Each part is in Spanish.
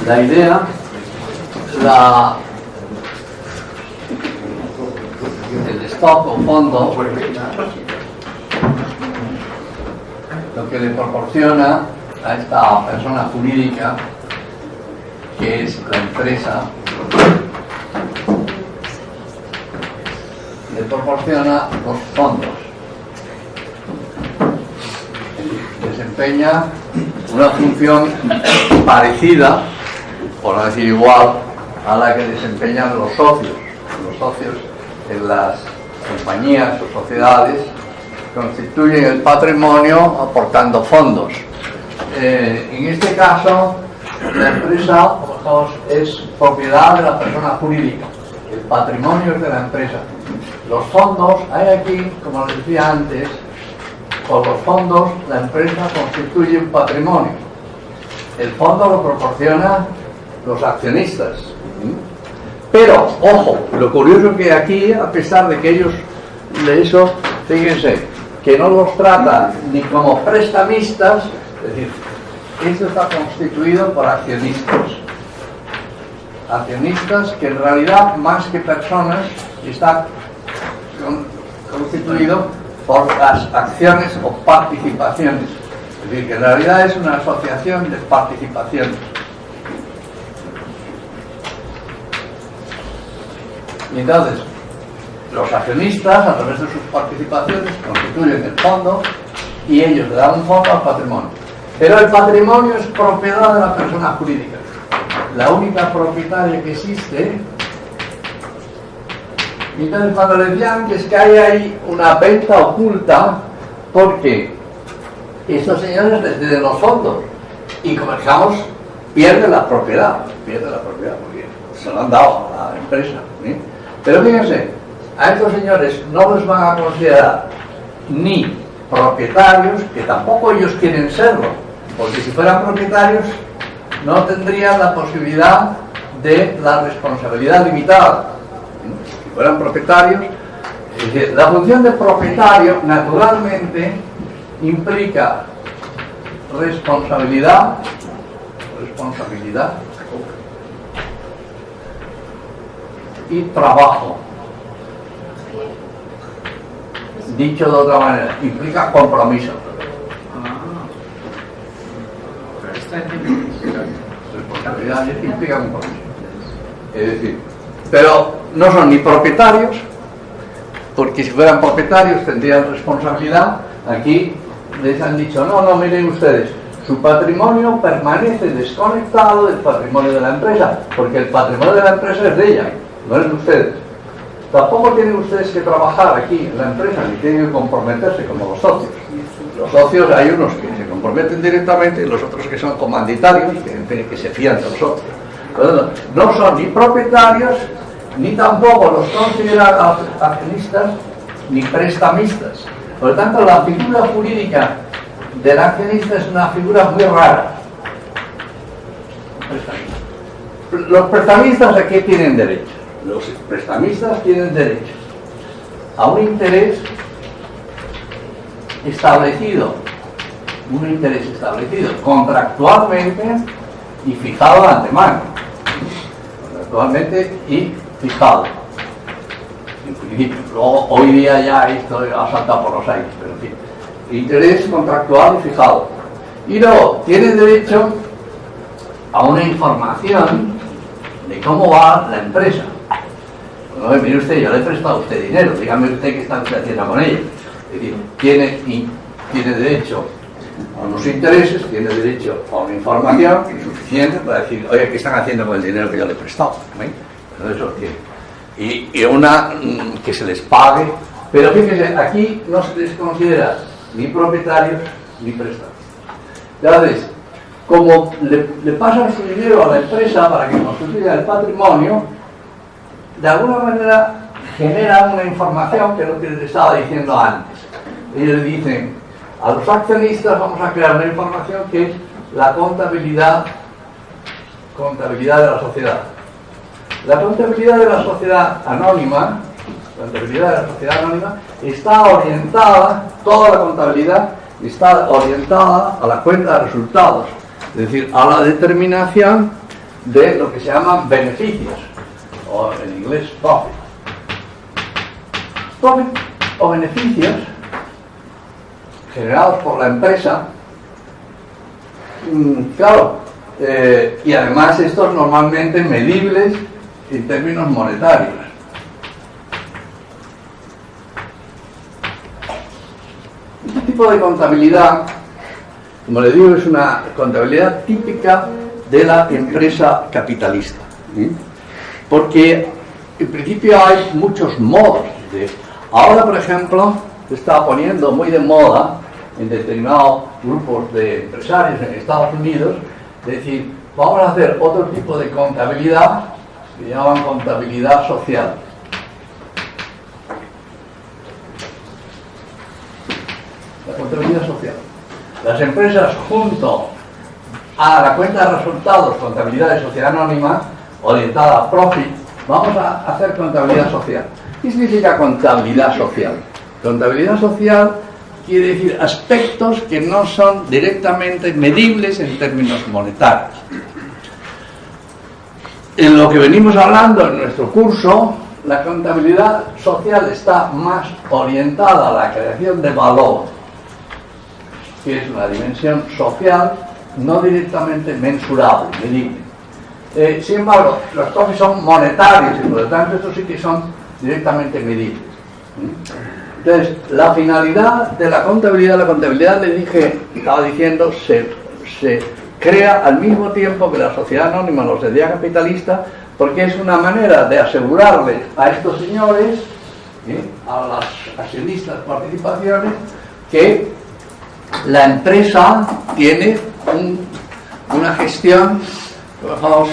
la idea, el stock o fondo, lo que le proporciona a esta persona jurídica, que es la empresa, le proporciona los fondos. Desempeña una función parecida, por no decir igual, a la que desempeñan los socios. Los socios en las compañías o sociedades constituyen el patrimonio aportando fondos. En este caso, la empresa es propiedad de la persona jurídica, el patrimonio es de la empresa. Los fondos, hay aquí, como les decía antes, por los fondos la empresa constituye un patrimonio. El fondo lo proporciona los accionistas. Pero, ojo, lo curioso que aquí, a pesar de que ellos de eso, fíjense, que no los trata ni como prestamistas, es decir, esto está constituido por accionistas. Accionistas que en realidad, más que personas, está constituido por las acciones o participaciones. Es decir, que en realidad es una asociación de participaciones. Y entonces, los accionistas, a través de sus participaciones, constituyen el fondo y ellos le dan un fondo al patrimonio. Pero el patrimonio es propiedad de la persona jurídica. La única propietaria que existe. Y entonces, cuando le decían que es que hay ahí una venta oculta, porque estos señores les den los fondos y, como digamos, pierden la propiedad, porque se lo han dado a la empresa. ¿Sí? Pero fíjense, a estos señores no los van a considerar ni propietarios, que tampoco ellos quieren serlo, porque si fueran propietarios no tendrían la posibilidad de la responsabilidad limitada. Si fueran propietarios, es decir, la función de propietario naturalmente implica responsabilidad y trabajo. Dicho de otra manera, implica compromiso. Responsabilidad implica compromiso. Es decir, pero no son ni propietarios, porque si fueran propietarios tendrían responsabilidad. Aquí les han dicho, no, miren ustedes, su patrimonio permanece desconectado del patrimonio de la empresa, porque el patrimonio de la empresa es de ella, no es de ustedes. Tampoco tienen ustedes que trabajar aquí en la empresa, ni tienen que comprometerse como los socios. Los socios, hay unos que se comprometen directamente y los otros que son comanditarios, que se fían de los socios. No son ni propietarios, ni tampoco los consideran accionistas, ni prestamistas. Por lo tanto, la figura jurídica del accionista es una figura muy rara. Los prestamistas, ¿a qué tienen derecho? Los prestamistas tienen derecho a un interés establecido, contractualmente y fijado de antemano. Contractualmente y fijado. En principio, luego, hoy día ya esto ha saltado por los aires, pero en fin. Interés contractual y fijado. Y luego, tiene derecho a una información de cómo va la empresa. No, mire usted, yo le he prestado a usted dinero, dígame usted qué está usted haciendo con ella. Es decir, tiene derecho a unos intereses, tiene derecho a una información suficiente para decir, oye, ¿qué están haciendo con el dinero que yo le he prestado? Eso tiene. Y una que se les pague, pero fíjense, aquí no se les considera ni propietarios ni prestamistas. Entonces, como le pasan su dinero a la empresa para que constituya el patrimonio, de alguna manera genera una información que es lo que les estaba diciendo antes. Ellos dicen, a los accionistas vamos a crear una información que es la contabilidad de la sociedad. La contabilidad de la sociedad anónima, está orientada, toda la contabilidad está orientada a la cuenta de resultados, es decir, a la determinación de lo que se llaman beneficios, o en inglés profit. Profit o beneficios generados por la empresa, claro, y además estos normalmente medibles en términos monetarios. Este tipo de contabilidad, como le digo, es una contabilidad típica de la empresa capitalista, ¿sí? Porque en principio hay muchos modos de... Ahora, por ejemplo, se está poniendo muy de moda en determinados grupos de empresarios en Estados Unidos, es decir, vamos a hacer otro tipo de contabilidad que llaman contabilidad social. La contabilidad social. Las empresas, junto a la cuenta de resultados, contabilidad de sociedad anónima, orientada a profit, vamos a hacer contabilidad social. ¿Qué significa contabilidad social? Contabilidad social quiere decir aspectos que no son directamente medibles en términos monetarios. En lo que venimos hablando en nuestro curso, la contabilidad social está más orientada a la creación de valor, que es una dimensión social no directamente mensurable, medible. Sin embargo, los profits son monetarios y por lo tanto estos sí que son directamente medibles. Entonces, la finalidad de la contabilidad le dije, estaba diciendo, se crea al mismo tiempo que la sociedad anónima, la sociedad capitalista, porque es una manera de asegurarles a estos señores, a las accionistas participaciones, que la empresa tiene una gestión, vamos,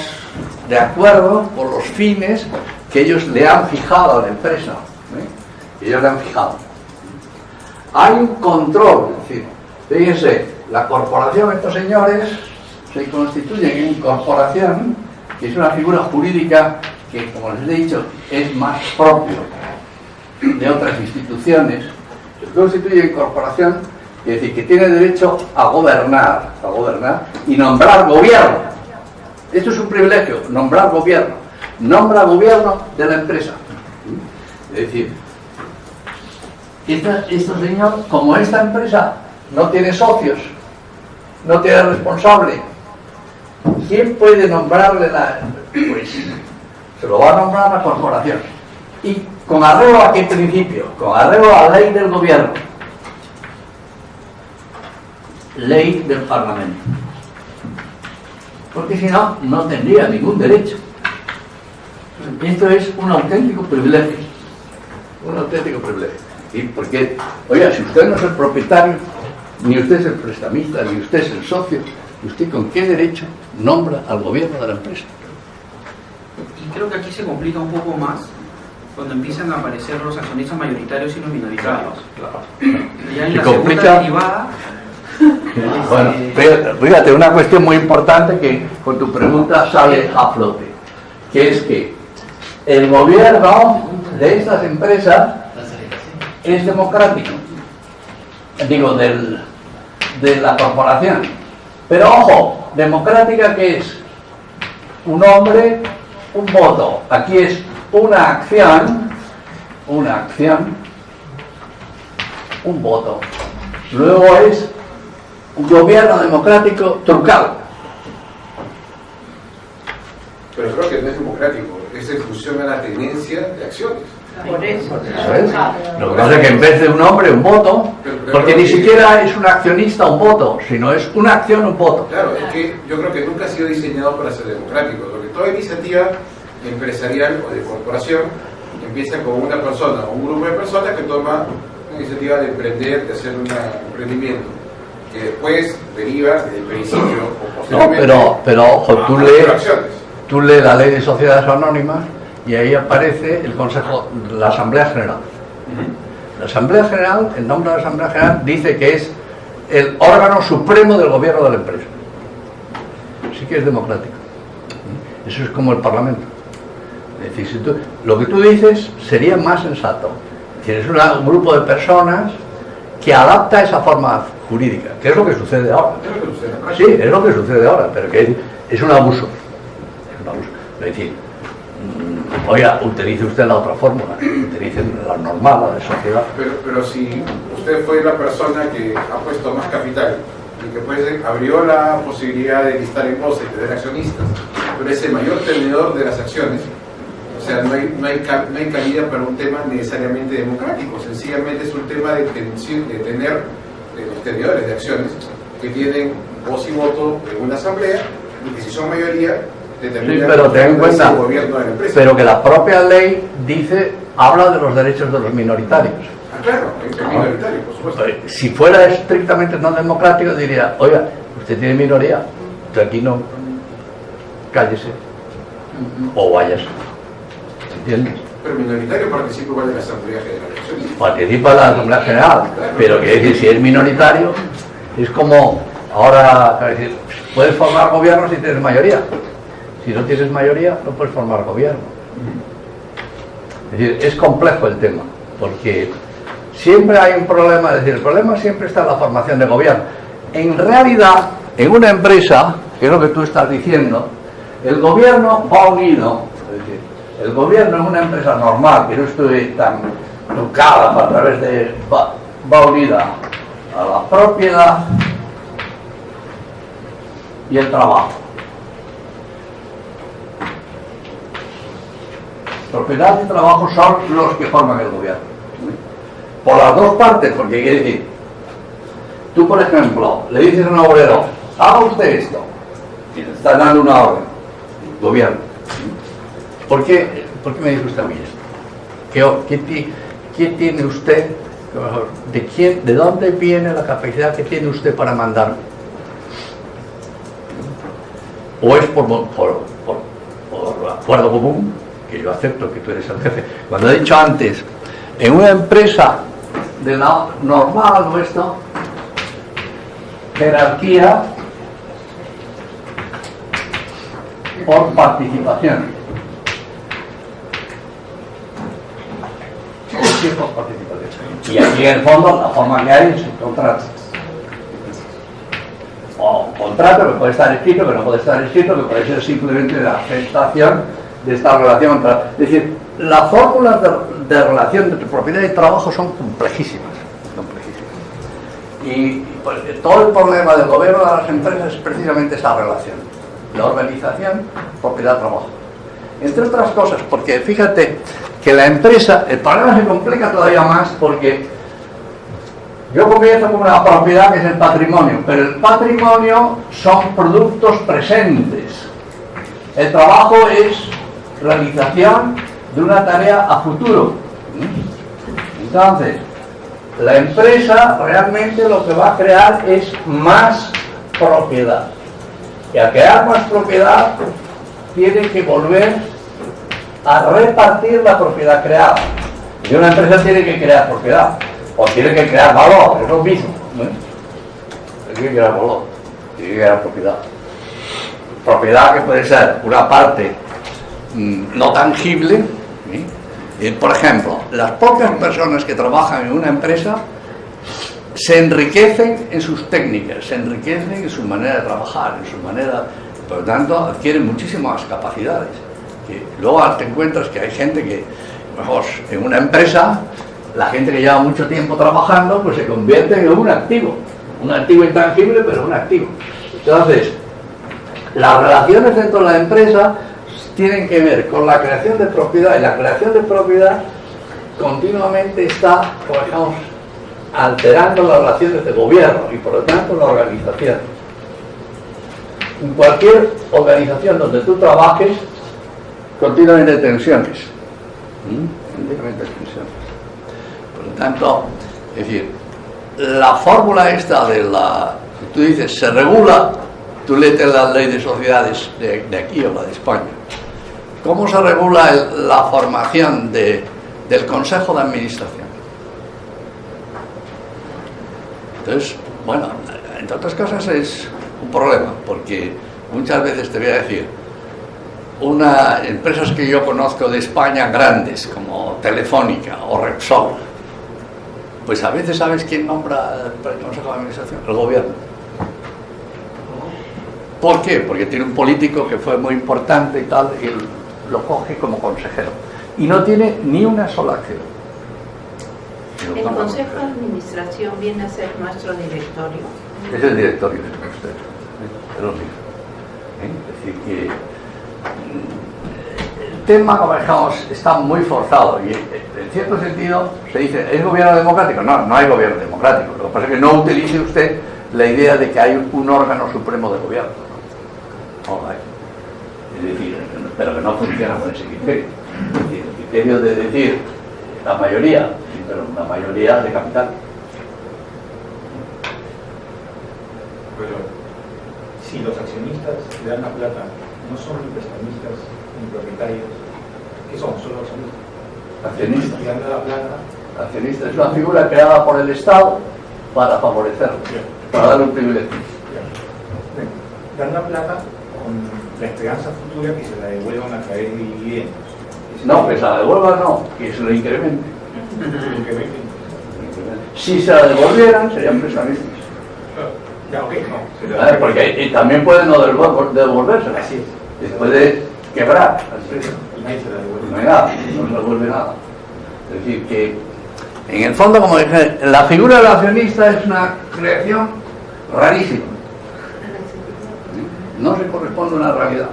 de acuerdo con los fines que ellos le han fijado a la empresa. Ellos le han fijado. Hay un control, es decir, fíjense, la corporación, estos señores se constituyen en corporación, que es una figura jurídica que, como les he dicho, es más propio de otras instituciones. Se constituye en corporación, es decir, que tiene derecho a gobernar y nombrar gobierno. Esto es un privilegio, nombrar gobierno. Nombra gobierno de la empresa. Es decir, estos señores, como esta empresa no tiene socios, no tiene responsable, ¿quién puede nombrarle pues se lo va a nombrar a la corporación? ¿Y con arreglo a qué principio? Con arreglo a la ley del gobierno, ley del Parlamento, porque si no, no tendría ningún derecho. Esto es un auténtico privilegio, un auténtico privilegio. ¿Sí? Porque, oiga, si usted no es el propietario, ni usted es el prestamista, ni usted es el socio, ¿usted con qué derecho nombra al gobierno de la empresa? Y creo que aquí se complica un poco más cuando empiezan a aparecer los accionistas mayoritarios y los minoritarios. Claro. Ya en Se la complica. segunda derivada... Bueno, fíjate, una cuestión muy importante que con tu pregunta sale a flote, que es que el gobierno de estas empresas es democrático, digo, de la corporación. Pero ojo, democrática, ¿qué es? Un hombre, un voto. Aquí es una acción, un voto. Luego es un gobierno democrático trucado. Pero creo que no es democrático, es en función a la tenencia de acciones. Por eso. Eso es. Lo que pasa es que en vez de un hombre, un voto, porque ni siquiera es un accionista un voto, sino es una acción, un voto. Claro, es que yo creo que nunca ha sido diseñado para ser democrático, porque toda iniciativa empresarial o de corporación empieza con una persona o un grupo de personas que toma una iniciativa de emprender, de hacer un emprendimiento, que después deriva del principio o posteriormente. No, pero ojo, acciones. tú lees la ley de sociedades anónimas y ahí aparece el Consejo, la Asamblea General. La Asamblea General, el nombre de la Asamblea General dice que es el órgano supremo del gobierno de la empresa. Sí que es democrático. Eso es como el Parlamento. Es decir, lo que tú dices sería más sensato. Tienes un grupo de personas que adapta esa forma jurídica, que es lo que sucede ahora. Sí, es lo que sucede ahora, pero que es un abuso. decir, oiga, utilice usted la otra fórmula, utilice la normal, la de sociedad. Pero si usted fue la persona que ha puesto más capital y que pues abrió la posibilidad de listar en bolsa y tener accionistas, pero es el mayor tenedor de las acciones, o sea, no hay cabida para un tema necesariamente democrático, sencillamente es un tema de tener los tenedores de acciones que tienen voz y voto en una asamblea y que si son mayoría determinan sí, pero ten en cuenta, el gobierno de la empresa. pero que la propia ley habla de los derechos de los minoritarios. Ah, claro, es minoritario, por supuesto. Si fuera estrictamente no democrático, diría, oiga, usted tiene minoría, usted aquí no, cállese o váyase. ¿Entiendes? Pero minoritario participa igual de la Asamblea General. Participa en la Asamblea General, pero que decir, si es minoritario, es como ahora, es decir, puedes formar gobierno si tienes mayoría. Si no tienes mayoría, no puedes formar gobierno. Es decir, es complejo el tema, porque siempre hay un problema, es decir, el problema siempre está en la formación de gobierno. En realidad, en una empresa, que es lo que tú estás diciendo, el gobierno va unido, es decir, el gobierno en una empresa normal, que no esté tan tocada a través de... va unida a la propiedad y el trabajo. Propiedad y trabajo son los que forman el gobierno. Por las dos partes, porque quiere decir, tú por ejemplo, le dices a un obrero, haga usted esto, y le estás dando una orden, gobierno. ¿Por qué me dice usted a mí esto? ¿Qué tiene usted? ¿De dónde viene la capacidad que tiene usted para mandarme? ¿O es por acuerdo común? Que yo acepto que tú eres el jefe. Cuando he dicho antes, en una empresa de la normal o esto, jerarquía por participación. Por participación. Y aquí en el fondo la forma que hay es un contrato. O contrato que puede estar escrito, que no puede estar escrito, que puede ser simplemente la aceptación de esta relación. Es decir, las fórmulas de relación entre propiedad y trabajo son complejísimas. Y pues, todo el problema del gobierno de las empresas es precisamente esa relación. La organización, propiedad-trabajo. Entre otras cosas, porque fíjate que la empresa, el problema se complica todavía más porque yo comienzo con una propiedad que es el patrimonio, pero el patrimonio son productos presentes. El trabajo es realización de una tarea a futuro. Entonces, la empresa realmente lo que va a crear es más propiedad. Y al crear más propiedad, tiene que volver a repartir la propiedad creada. Y una empresa tiene que crear propiedad, o tiene que crear valor, es lo mismo. Tiene que crear valor, tiene que crear propiedad. Propiedad que puede ser una parte no tangible. Por ejemplo, las pocas personas que trabajan en una empresa se enriquecen en sus técnicas, se enriquecen en su manera de trabajar, en su manera, por lo tanto, adquieren muchísimas capacidades. Que luego te encuentras que hay gente que, mejor, en una empresa, la gente que lleva mucho tiempo trabajando, pues se convierte en un activo intangible, pero un activo. Entonces, las relaciones dentro de la empresa tienen que ver con la creación de propiedad, y la creación de propiedad continuamente está, digamos, alterando las relaciones de gobierno y por lo tanto la organización. En cualquier organización donde tú trabajes, continuamente hay tensiones. Continuamente hay tensiones. Por lo tanto, es decir, la fórmula esta de la, tú dices, se regula, tú lees la ley de sociedades de aquí o la de España. ¿Cómo se regula la formación del Consejo de Administración? Entonces, bueno, entre otras cosas es un problema, porque muchas veces te voy a decir, empresas que yo conozco de España grandes, como Telefónica o Repsol, pues a veces ¿sabes quién nombra el Consejo de Administración? El gobierno. ¿Por qué? Porque tiene un político que fue muy importante y tal, y lo coge como consejero y no tiene ni una sola acción. El Consejo de Administración viene a ser nuestro directorio. Es el directorio de usted, es lo mismo. Es decir, que el tema, como dejamos, está muy forzado y en cierto sentido se dice, ¿es gobierno democrático? No, no hay gobierno democrático. Lo que pasa es que no utilice usted la idea de que hay un órgano supremo de gobierno. No lo hay. Es decir, pero que no funciona con ese criterio. Es decir, el criterio de decir la mayoría, sí, pero una mayoría de capital. Pero si los accionistas le dan la plata, no son ni prestamistas ni propietarios, ¿qué son? Solo accionistas. Accionistas. Y dan la plata. Accionista es una figura creada por el Estado para favorecerlo, para darle un privilegio. Dan la plata con la esperanza futura que se la devuelvan a través de dividendos. No, que se la devuelva no, que se lo incremente. Incrementen. Si se la devolvieran serían prestamistas. Ya, ok, no. Porque también pueden no devolvérsela. Así es. Después de quebrar. Y nadie se la devuelve. No hay nada, no se devuelve nada. Es decir, que en el fondo, como dije, la figura del accionista es una creación rarísima. No se corresponde a una realidad.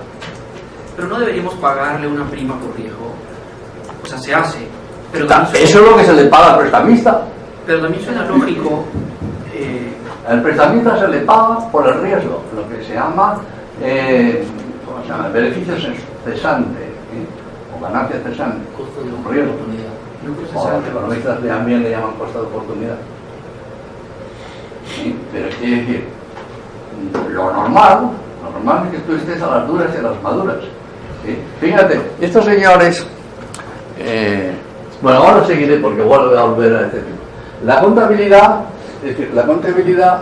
Pero no deberíamos pagarle una prima por riesgo. O sea, se hace. Pero Eso es lo que se le paga al prestamista. Pero también suena lógico. Al prestamista se le paga por el riesgo, lo que se llama, ¿cómo se llama? Beneficio cesante, o ganancia cesante. Costo de riesgo. oportunidad. O los economistas también le llaman costo de oportunidad. ¿Sí? Pero quiere decir, lo normal es que tú estés a las duras y a las maduras. ¿Sí? Fíjate, estos señores, bueno, ahora seguiré porque vuelvo a volver a este tema. La contabilidad, es decir, la contabilidad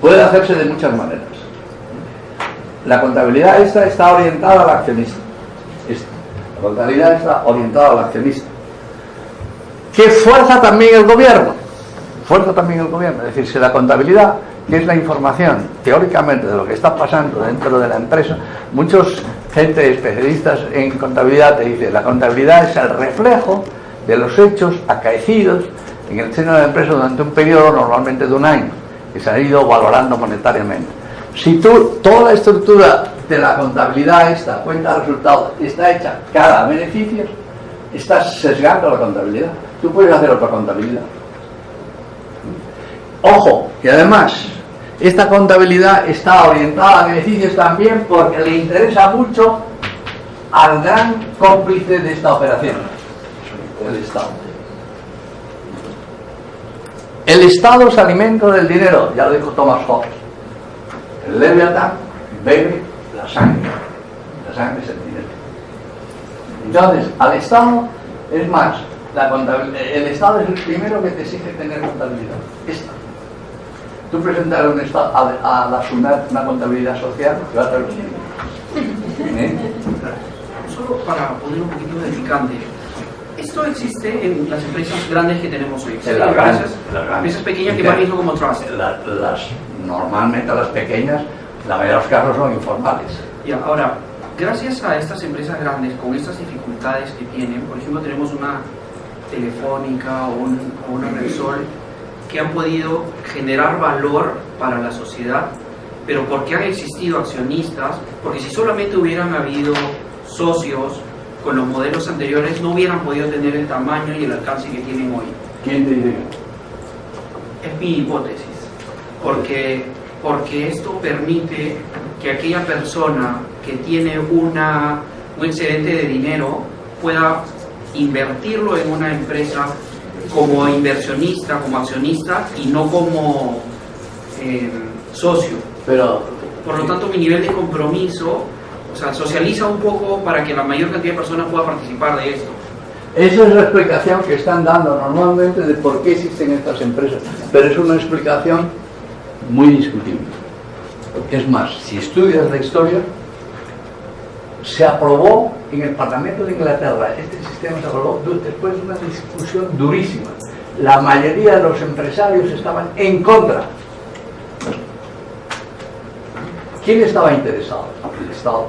puede hacerse de muchas maneras. La contabilidad esta está orientada al accionista. La contabilidad está orientada al accionista. Que fuerza también el gobierno. Fuerza también el gobierno. Es decir, si la contabilidad, que es la información teóricamente de lo que está pasando dentro de la empresa, muchos gente especialistas en contabilidad te dice, la contabilidad es el reflejo de los hechos acaecidos en el seno de la empresa durante un periodo normalmente de un año, que se ha ido valorando monetariamente. Si toda la estructura de la contabilidad, esta cuenta de resultados, está hecha cada beneficio, estás sesgando la contabilidad. Tú puedes hacer otra contabilidad. Ojo, que además esta contabilidad está orientada a beneficios también porque le interesa mucho al gran cómplice de esta operación, el Estado. El Estado se alimenta del dinero, ya lo dijo Thomas Hobbes. El Leviatán bebe la sangre es el dinero. Entonces, al Estado, es más, el Estado es el primero que te exige tener contabilidad. Esta. Tú presentas a la SUNAT una contabilidad social que va a hacer lo siguiente. Solo para poner un poquito de picante. Esto existe en las empresas grandes que tenemos hoy. En las grandes. Empresas pequeñas que van viendo como trust. Normalmente las pequeñas, la mayoría de los casos son informales. Ya, ahora, gracias a estas empresas grandes, con estas dificultades que tienen, por ejemplo, tenemos una Telefónica o una Repsol, que han podido generar valor para la sociedad, pero porque han existido accionistas, porque si solamente hubieran habido socios con los modelos anteriores, no hubieran podido tener el tamaño y el alcance que tienen hoy. ¿Quién te diría? Es mi hipótesis, porque esto permite que aquella persona que tiene un excedente de dinero pueda invertirlo en una empresa como inversionista, como accionista y no como socio. Pero, por lo tanto, mi nivel de compromiso, o sea, socializa un poco para que la mayor cantidad de personas pueda participar de esto. esa es la explicación que están dando normalmente de por qué existen estas empresas, pero es una explicación muy discutible. Es más, si estudias la historia, se aprobó en el Parlamento de Inglaterra, este sistema se aprobó después de una discusión durísima. La mayoría de los empresarios estaban en contra. ¿Quién estaba interesado? El Estado.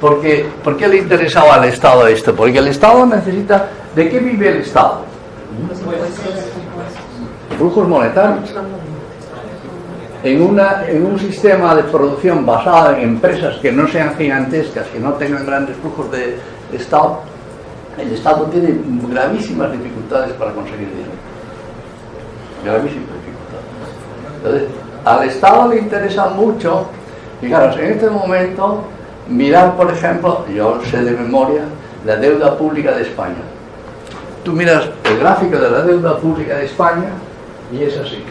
¿Por qué le interesaba al Estado esto? Porque el Estado necesita... ¿De qué vive el Estado? Flujos monetarios. En un sistema de producción basado en empresas que no sean gigantescas, que no tengan grandes flujos de Estado, el Estado tiene gravísimas dificultades para conseguir dinero. Gravísimas dificultades. Entonces, al Estado le interesa mucho, fijaros, en este momento, mirar, por ejemplo, yo sé de memoria, la deuda pública de España. Tú miras el gráfico de la deuda pública de España y es así.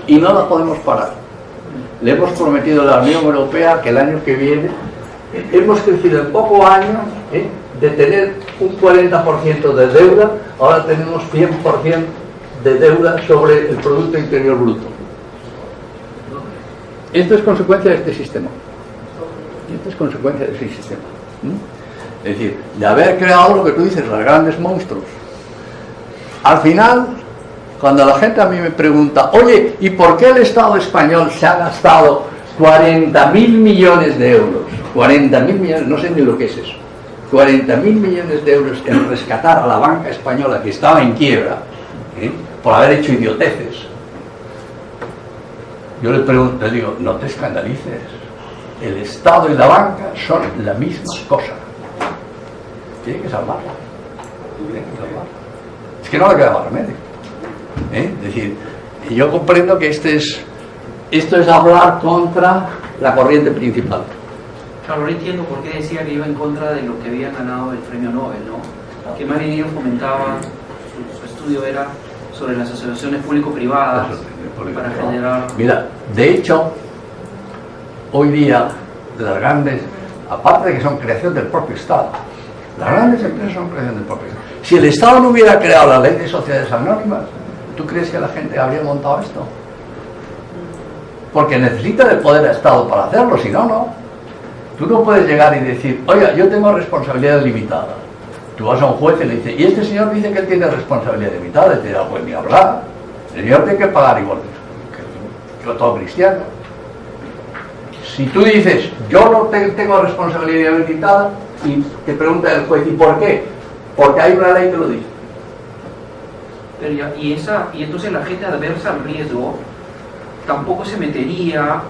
Y no la podemos parar. Le hemos prometido a la Unión Europea que el año que viene hemos crecido en pocos años de tener un 40% de deuda, ahora tenemos 100% de deuda sobre el Producto Interior Bruto. Esto es consecuencia de este sistema. Esto es consecuencia de ese sistema. Es decir, de haber creado lo que tú dices, los grandes monstruos. Al final, cuando la gente a mí me pregunta, oye, ¿y por qué el Estado español se ha gastado 40.000 millones de euros? 40.000 millones, no sé ni lo que es eso. 40.000 millones de euros en rescatar a la banca española que estaba en quiebra, por haber hecho idioteces. Yo le pregunto, le digo, no te escandalices. El Estado y la banca son la misma cosa. Tiene que salvarla. Tiene que salvarla. Es que no le queda más remedio. Es decir, yo comprendo que esto es hablar contra la corriente principal. Claro, no entiendo por qué decía que iba en contra de lo que había ganado el premio Nobel, ¿no? Que más bien ellos comentaban, su estudio era sobre las asociaciones público-privadas para generar... Mira, de hecho, hoy día, las grandes, aparte de que son creación del propio Estado, las grandes empresas son creación del propio Estado. Si el Estado no hubiera creado la ley de sociedades anónimas, ¿tú crees que la gente habría montado esto? Porque necesita del poder del Estado para hacerlo, si no, no. Tú no puedes llegar y decir, oiga, yo tengo responsabilidad limitada. Tú vas a un juez y le dices, y este señor dice que él tiene responsabilidad limitada, y te dirá, pues ni hablar. El señor tiene que pagar igual que todo cristiano. Si tú dices, yo no tengo responsabilidad limitada, y te pregunta el juez, ¿y por qué? Porque hay una ley que lo dice. Pero y entonces la gente adversa al riesgo tampoco se metería...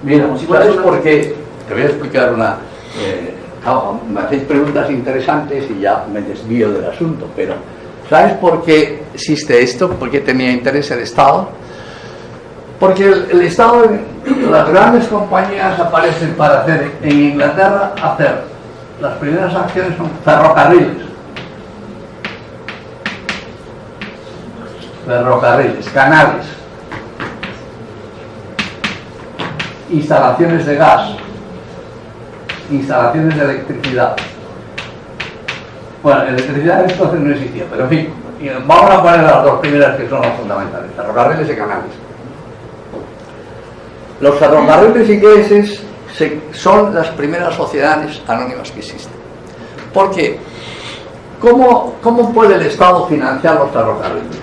Mira, ¿sabes por qué? Te voy a explicar una... me hacéis preguntas interesantes y ya me desvío del asunto, pero ¿sabes por qué existe esto? ¿Por qué tenía interés el Estado? Porque el Estado, las grandes compañías aparecen para hacer, en Inglaterra, las primeras acciones son ferrocarriles, canales, instalaciones de gas, instalaciones de electricidad. Bueno, electricidad entonces no existía, pero en fin, vamos a poner las dos primeras que son las fundamentales, ferrocarriles y canales. Los ferrocarriles ingleses son las primeras sociedades anónimas que existen. ¿Por qué? ¿Cómo puede el Estado financiar los ferrocarriles?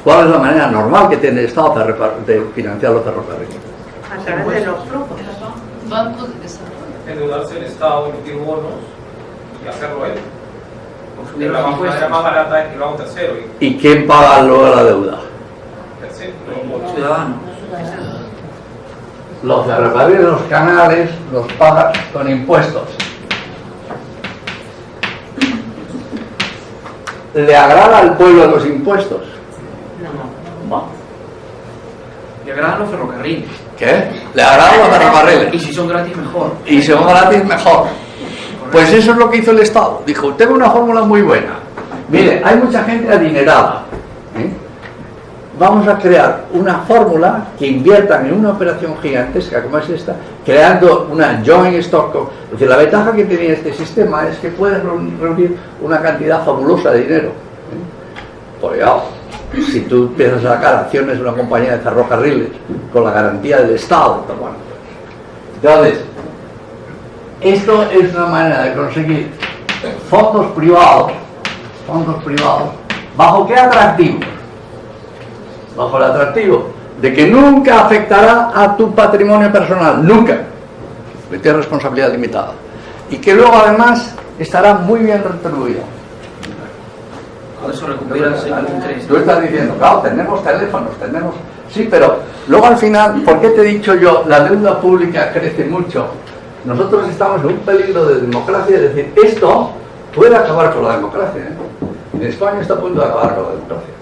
¿Cuál es la manera normal que tiene el Estado de financiar los ferrocarriles? A través de los flujos. Bancos de desarrollo. Endeudarse el Estado, emitir bonos y hacerlo él. De La manera más barata es que lo haga un tercero. ¿Y quién paga luego la deuda? Ciudadano. Los ferrocarriles, los canales, los pagan con impuestos. ¿Le agrada al pueblo los impuestos? No. Le agradan los ferrocarriles. ¿Qué? ¿Le agradan los ferrocarriles? Y si son gratis, mejor. Y si son gratis, mejor. Pues eso es lo que hizo el Estado. Dijo, tengo una fórmula muy buena. Mire, hay mucha gente adinerada. Vamos a crear una fórmula que inviertan en una operación gigantesca como es esta, creando una joint stock. Es decir, la ventaja que tenía este sistema es que puedes reunir una cantidad fabulosa de dinero. Pues ya, si tú empiezas a sacar acciones de una compañía de ferrocarriles con la garantía del Estado, bueno. Entonces, esto es una manera de conseguir fondos privados, ¿bajo qué atractivo? Bajo el atractivo de que nunca afectará a tu patrimonio personal, nunca, que tienes responsabilidad limitada, y que luego además estará muy bien retribuido. Con eso recuperas el interés. Tú estás diciendo, claro, tenemos teléfonos, tenemos... Sí, pero luego al final, ¿por qué te he dicho yo? La deuda pública crece mucho. Nosotros estamos en un peligro de democracia, es decir, esto puede acabar con la democracia, ¿eh? En España está a punto de acabar con la democracia.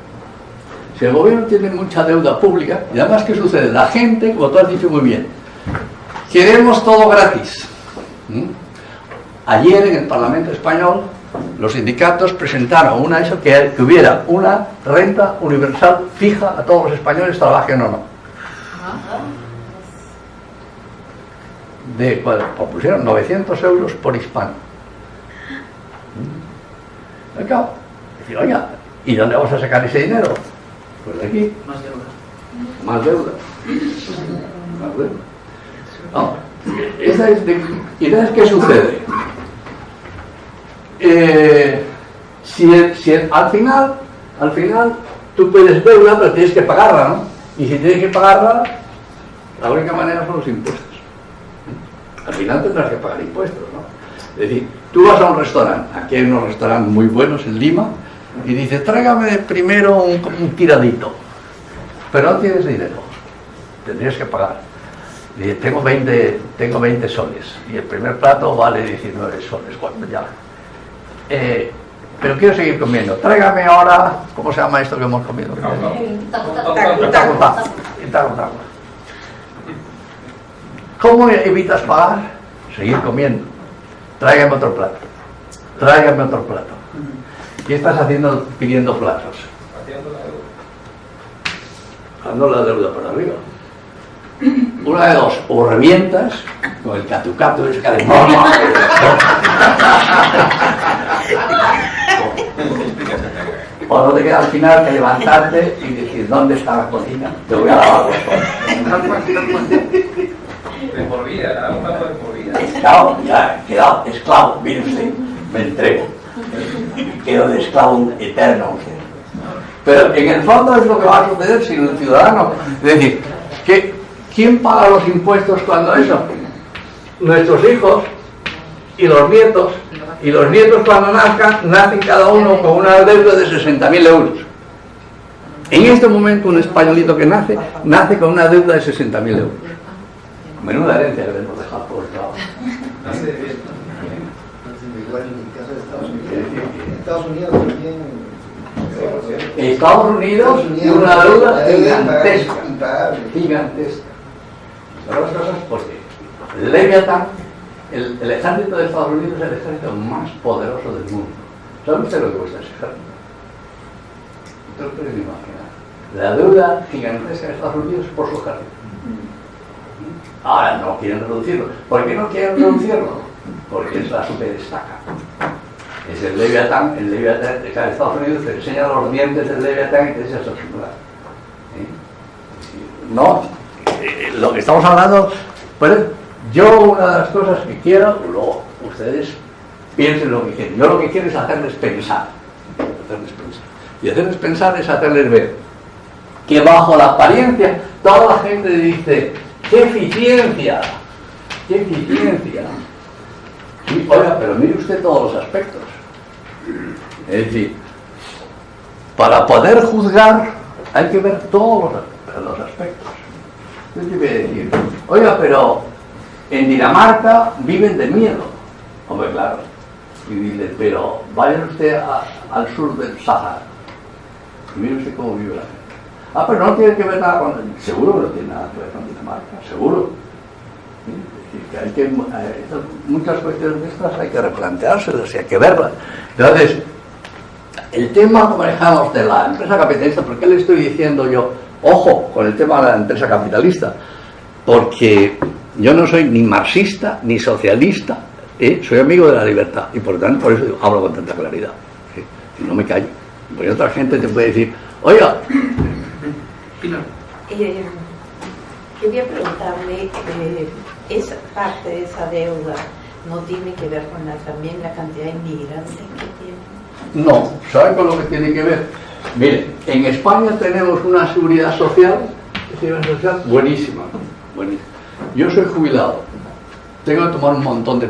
Si el gobierno tiene mucha deuda pública, y además, ¿qué sucede? La gente, como tú has dicho muy bien, queremos todo gratis. Ayer en el Parlamento Español los sindicatos presentaron que hubiera una renta universal fija a todos los españoles, trabajen o no. Propusieron 900 euros por hispano. Claro, decir, oiga, ¿y dónde vamos a sacar ese dinero? Pues de aquí. Más deuda. Más deuda. Más deuda. No, ¿y entonces qué sucede? Al final tú puedes deuda, pero tienes que pagarla, ¿no? Y si tienes que pagarla, la única manera son los impuestos. Al final tendrás que pagar impuestos, ¿no? Es decir, tú vas a un restaurante, aquí hay unos restaurantes muy buenos en Lima, y dices, tráigame primero un tiradito, pero no tienes dinero, tendrías que pagar. Dice, tengo 20 soles, y el primer plato vale 19 soles, cuando ya. Pero quiero seguir comiendo, tráigame ahora, ¿cómo se llama esto que hemos comido? Taco. ¿Cómo evitas pagar? Seguir comiendo. Tráigame otro plato. ¿Qué estás haciendo pidiendo platos? Dando la deuda para arriba. Una de dos, o revientas con el catucato ese que de o no te queda al final que levantarte y decir, ¿dónde está la cocina? Te voy a lavar los platos. De por vida, un plato de por vida. Esclavo, ya he quedado esclavo, mire usted, me entrego. Quedo de esclavo eterno. Pero en el fondo es lo que va a suceder sin el ciudadano. Es decir, ¿quién paga los impuestos cuando eso? Nuestros hijos y los nietos. Y los nietos cuando nacen cada uno con una deuda de 60.000 euros. En este momento un españolito que nace con una deuda de 60.000 euros. Menuda herencia que le hemos dejado por el lado. Igual en el caso de Estados Unidos también. Estados Unidos tiene una deuda gigantesca. Pero las cosas, porque Leviatán, el ejército de Estados Unidos es el ejército más poderoso del mundo. ¿Sabe usted lo que cuesta ese ejército? Usted lo puede imaginar. La deuda gigantesca de Estados Unidos es por su ejército. Ahora no quieren reducirlo. ¿Por qué no quieren reducirlo? Porque es la superestaca. Es el Leviatán de Estados Unidos, te enseña los dientes del Leviatán y te dice eso. No, lo que estamos hablando, pues yo una de las cosas que quiero, luego ustedes piensen lo que quieren. Yo lo que quiero es hacerles pensar. Y hacerles pensar es hacerles ver que bajo la apariencia toda la gente dice, ¡qué eficiencia! ¡Qué eficiencia! Sí, oiga, pero mire usted todos los aspectos. Es decir, para poder juzgar hay que ver todos los aspectos. Yo te voy a decir, oiga, pero en Dinamarca viven de miedo. Hombre, claro. Y dice, pero vaya usted al sur del Sahara y mire usted cómo vive la gente. Pero no tiene que ver nada con... Seguro que no tiene nada que ver con Dinamarca, seguro. ¿Sí? Es decir, que muchas cuestiones de estas hay que replanteárselas y hay que verlas. Entonces, el tema que manejamos de la empresa capitalista, ¿por qué le estoy diciendo yo, ojo con el tema de la empresa capitalista? Porque yo no soy ni marxista ni socialista, soy amigo de la libertad y por tanto por eso hablo con tanta claridad. ¿Sí? Y no me callo. Porque otra gente te puede decir, oiga, quería preguntarle, esa parte de esa deuda no tiene que ver con también la cantidad de inmigrantes que tienen. No, ¿saben con lo que tiene que ver? Mire, en España tenemos una seguridad social, es seguridad social buenísima, buenísima. Yo soy jubilado, tengo que tomar un montón de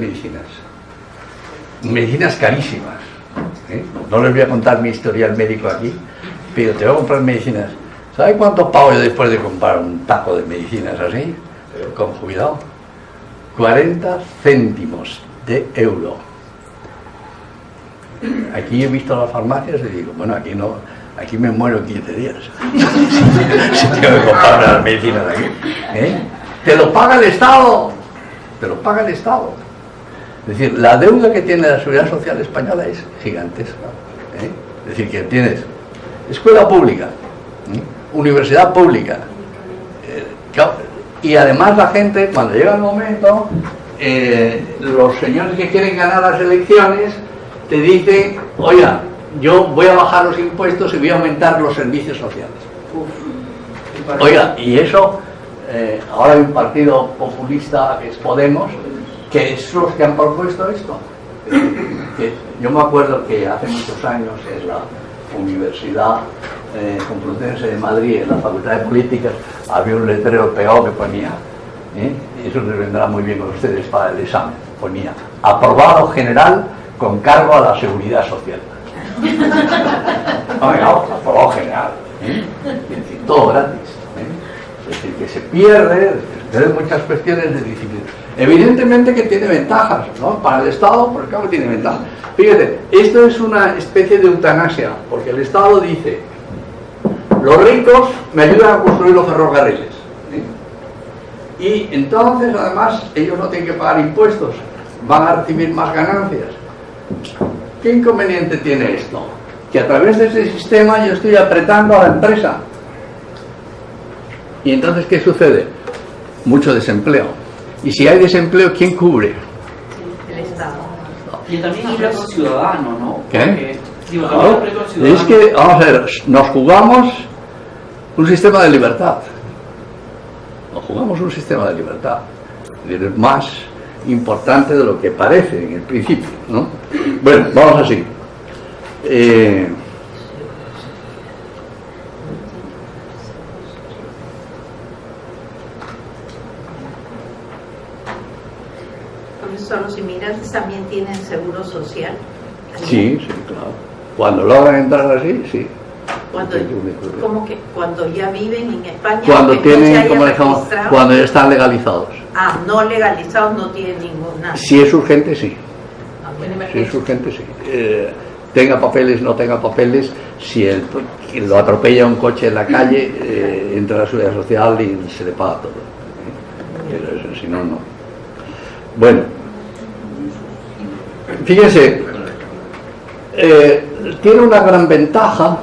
medicinas carísimas, ¿eh? No les voy a contar mi historial médico aquí, pero te voy a comprar medicinas. ¿Sabes cuánto pago yo después de comprar un taco de medicinas así, como jubilado? 40 céntimos de euro. Aquí he visto las farmacias y digo, bueno, aquí no, aquí me muero en 15 días. Si tengo que comprar las medicinas aquí, ¿eh? Te lo paga el Estado, te lo paga el Estado. Es decir, la deuda que tiene la Seguridad Social española es gigantesca, ¿eh? Es decir, que tienes escuela pública, ¿eh? Universidad pública, y además la gente, cuando llega el momento, los señores que quieren ganar las elecciones te dicen, oiga, yo voy a bajar los impuestos y voy a aumentar los servicios sociales. Oiga, y eso, ahora hay un partido populista que es Podemos, que es los que han propuesto esto. Que yo me acuerdo que hace muchos años en la Universidad Complutense de Madrid, en la Facultad de Políticas, había un letrero pegado que ponía, eso les vendrá muy bien con ustedes para el examen, ponía, aprobado general con cargo a la seguridad social. Aprobado general, es decir, todo gratis, es decir, que se pierde muchas cuestiones de disciplina. Evidentemente que tiene ventajas, ¿no? Para el Estado, por ejemplo, tiene ventajas. Fíjate, esto es una especie de eutanasia, porque el Estado dice, los ricos me ayudan a construir los ferrocarriles, ¿eh? Y entonces, además, ellos no tienen que pagar impuestos, van a recibir más ganancias. ¿Qué inconveniente tiene esto? Que a través de ese sistema yo estoy apretando a la empresa. Y entonces, ¿qué sucede? Mucho desempleo. Y si hay desempleo, ¿quién cubre? El Estado. Y también aprecio al ciudadano, ¿no? ¿Qué? Porque, digo, Claro. también aprecio al ciudadano. Es que, vamos a ver, nos jugamos un sistema de libertad. Nos jugamos un sistema de libertad. Es decir, es más importante de lo que parece en el principio, ¿no? Bueno, vamos así. Profesor, los inmigrantes también tienen seguro social. Sí, sí, claro. Cuando logran entrar así, sí. ¿Cómo que cuando ya viven en España? Cuando aunque no se tienen, haya como decimos, registrado? cuando ya están legalizados. Ah, no legalizados no tienen ninguna. Si es urgente, sí. Ah, Si es urgente, sí. Tenga papeles, no tenga papeles, si lo atropella un coche en la calle, entra a la seguridad social y se le paga todo. Pero si no, no. Bueno, fíjense, tiene una gran ventaja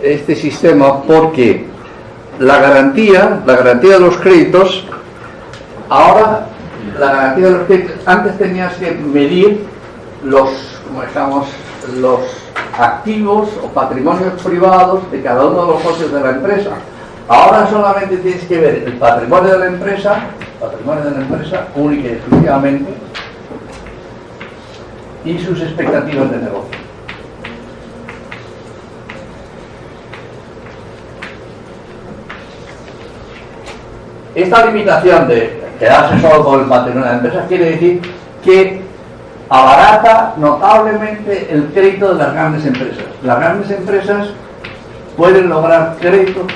este sistema, porque la garantía de los créditos, ahora la garantía de los créditos, antes tenías que medir los activos o patrimonios privados de cada uno de los socios de la empresa. Ahora solamente tienes que ver el patrimonio de la empresa, única y exclusivamente, y sus expectativas de negocio. Esta limitación de quedarse solo con el patrimonio de la empresa quiere decir que abarata notablemente el crédito de las grandes empresas. Las grandes empresas pueden lograr crédito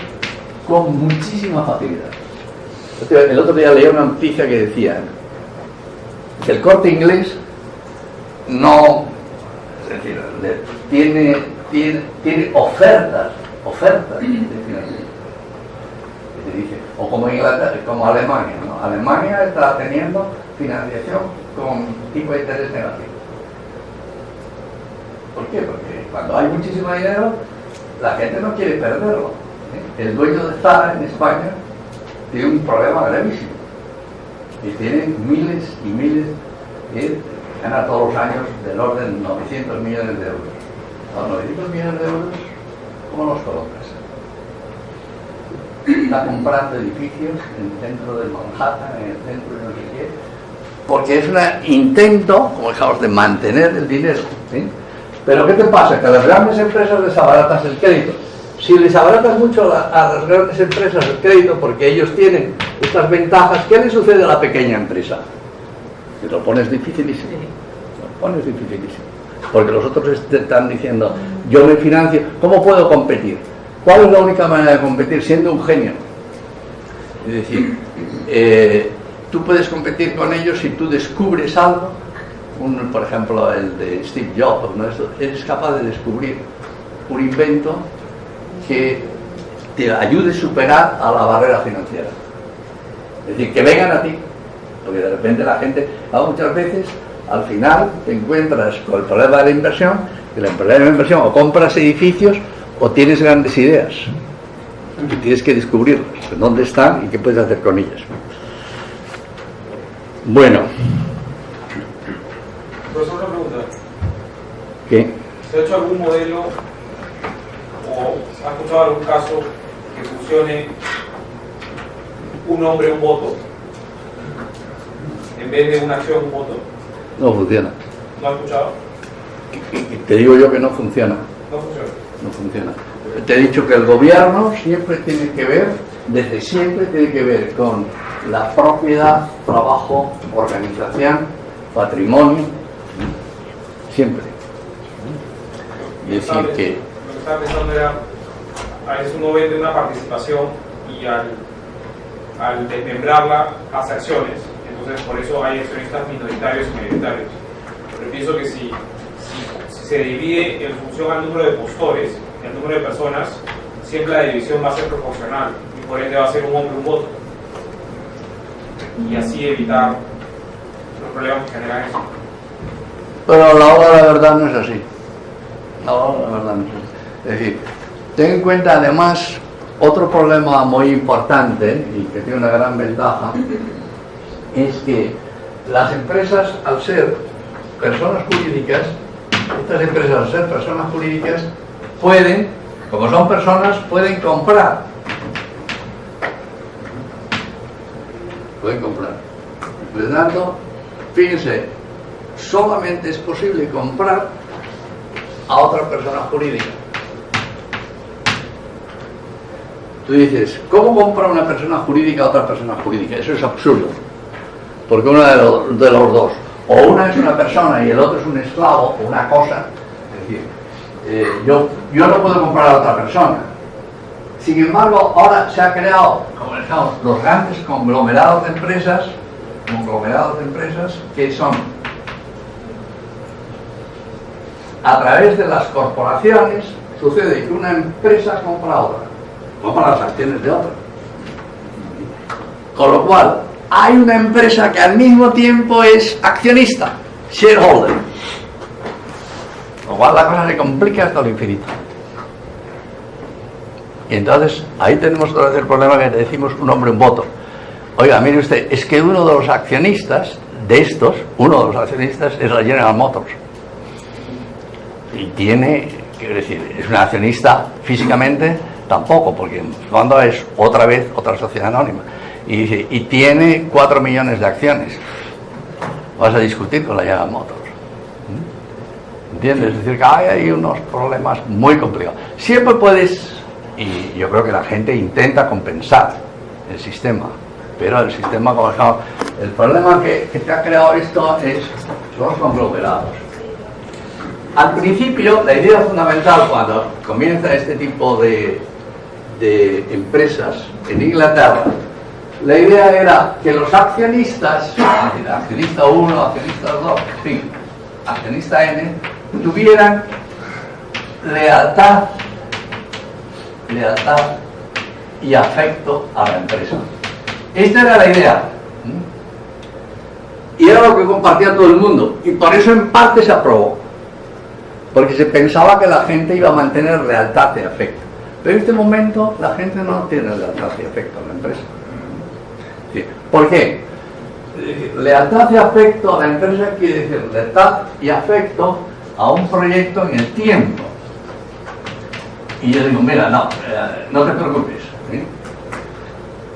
con muchísima facilidad. El otro día leí una noticia que decía que el Corte Inglés no, es decir, tiene ofertas de financiación. Se dice, o como Inglaterra, como Alemania, ¿no? Alemania está teniendo financiación con tipo de interés negativo. ¿Por qué? Porque cuando hay muchísimo dinero, la gente no quiere perderlo. El dueño de Zara en España tiene un problema gravísimo y tiene miles y miles, gana todos los años del orden de 900 millones de euros. Los 900 millones de euros, ¿cómo los colocas? Está comprando edificios en el centro de Manhattan, en el centro de no sé qué, porque es un intento, como dijimos, de mantener el dinero, ¿sí? Pero ¿qué te pasa? Que a las grandes empresas les abaratas el crédito. si les abaratas mucho a las grandes empresas el crédito porque ellos tienen estas ventajas, ¿qué le sucede a la pequeña empresa? Que lo pones dificilísimo. Lo pones dificilísimo. Porque los otros te están diciendo, yo me financio, ¿cómo puedo competir? ¿Cuál es la única manera de competir? Siendo un genio. Es decir, tú puedes competir con ellos si tú descubres algo, por ejemplo el de Steve Jobs, ¿no? Eres capaz de descubrir un invento que te ayude a superar a la barrera financiera. Es decir, que vengan a ti, porque de repente la gente, muchas veces, al final te encuentras con el problema de la inversión, que el problema de la inversión o compras edificios o tienes grandes ideas, y tienes que descubrirlas, dónde están y qué puedes hacer con ellas. Bueno. Profesor, una pregunta. ¿Qué? ¿Se ha hecho algún modelo o ha escuchado algún caso que funcione un hombre, un voto, en vez de una acción, un voto? No funciona. ¿No ha escuchado? Y te digo yo que no funciona. No funciona. No funciona. Te he dicho que el gobierno siempre tiene que ver, desde siempre tiene que ver con la propiedad, trabajo, organización, patrimonio, siempre. Es decir que... Lo que estaba pensando era, a veces uno vende una participación y al desmembrarla hace acciones, entonces por eso hay accionistas minoritarios y mayoritarios. Pero pienso que si se divide en función al número de postores, el número de personas, siempre la división va a ser proporcional y por ende va a ser un hombre, un voto. Y así evitar los problemas que generan eso. Pero a la hora de la verdad no es así. A la hora de la verdad no es así. Es decir, ten en cuenta además otro problema muy importante y que tiene una gran ventaja, es que las empresas, al ser personas jurídicas, estas empresas al ser personas jurídicas pueden, como son personas, pueden comprar. Pueden comprar. Por lo tanto, fíjense, solamente es posible comprar a otra persona jurídica. Tú dices, ¿cómo compra una persona jurídica a otra persona jurídica? Eso es absurdo. Porque uno de los dos, o una es una persona y el otro es un esclavo o una cosa, es decir, yo no puedo comprar a otra persona. Sin embargo, ahora se ha creado, como decíamos, los grandes conglomerados de empresas que son a través de las corporaciones. Sucede que una empresa compra a otra, compra las acciones de otra, con lo cual hay una empresa que al mismo tiempo es accionista, shareholder, lo cual la cosa se complica hasta lo infinito. Y entonces ahí tenemos otra vez el problema que decimos un hombre, un voto. Oiga, mire usted, es que uno de los accionistas de estos, es la General Motors. Y tiene, quiero decir, es un accionista físicamente tampoco, porque en fondo es otra vez otra sociedad anónima. Y dice, y tiene 4 millones de acciones. Vas a discutir con la General Motors. ¿Entiendes? Es decir, que hay unos problemas muy complicados. Siempre puedes, y yo creo que la gente intenta compensar el sistema, pero el sistema, como dijimos, el problema que te ha creado esto es los conglomerados. Al principio, la idea fundamental cuando comienza este tipo de empresas en Inglaterra, la idea era que los accionistas, accionista 1, accionista 2, en fin, accionista N, tuvieran lealtad y afecto a la empresa. Esta era la idea. Y era lo que compartía todo el mundo. Y por eso en parte se aprobó. Porque se pensaba que la gente iba a mantener lealtad y afecto. Pero en este momento la gente no tiene lealtad y afecto a la empresa. ¿Sí? ¿Por qué? Lealtad y afecto a la empresa quiere decir lealtad y afecto a un proyecto en el tiempo. Y yo digo, mira, no te preocupes. ¿Sí?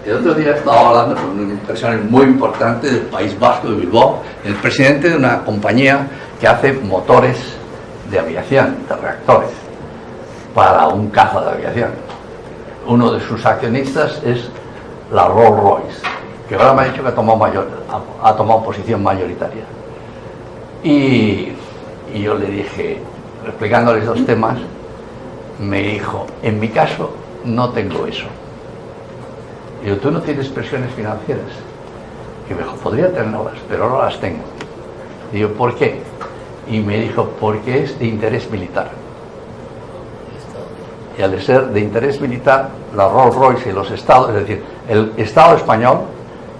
El otro día estaba hablando con un personaje muy importante del País Vasco, de Bilbao, el presidente de una compañía que hace motores de aviación, de reactores. para un caza de aviación. Uno de sus accionistas es la Rolls-Royce, que ahora me ha dicho que ha tomado posición mayoritaria. Y yo le dije, explicándole esos temas, me dijo, en mi caso no tengo eso. Digo, tú no tienes presiones financieras. Y me dijo, podría tenerlas, pero no las tengo. Digo, ¿por qué? Y me dijo, porque es de interés militar. Y al ser de interés militar, la Rolls-Royce y los estados, es decir, el Estado español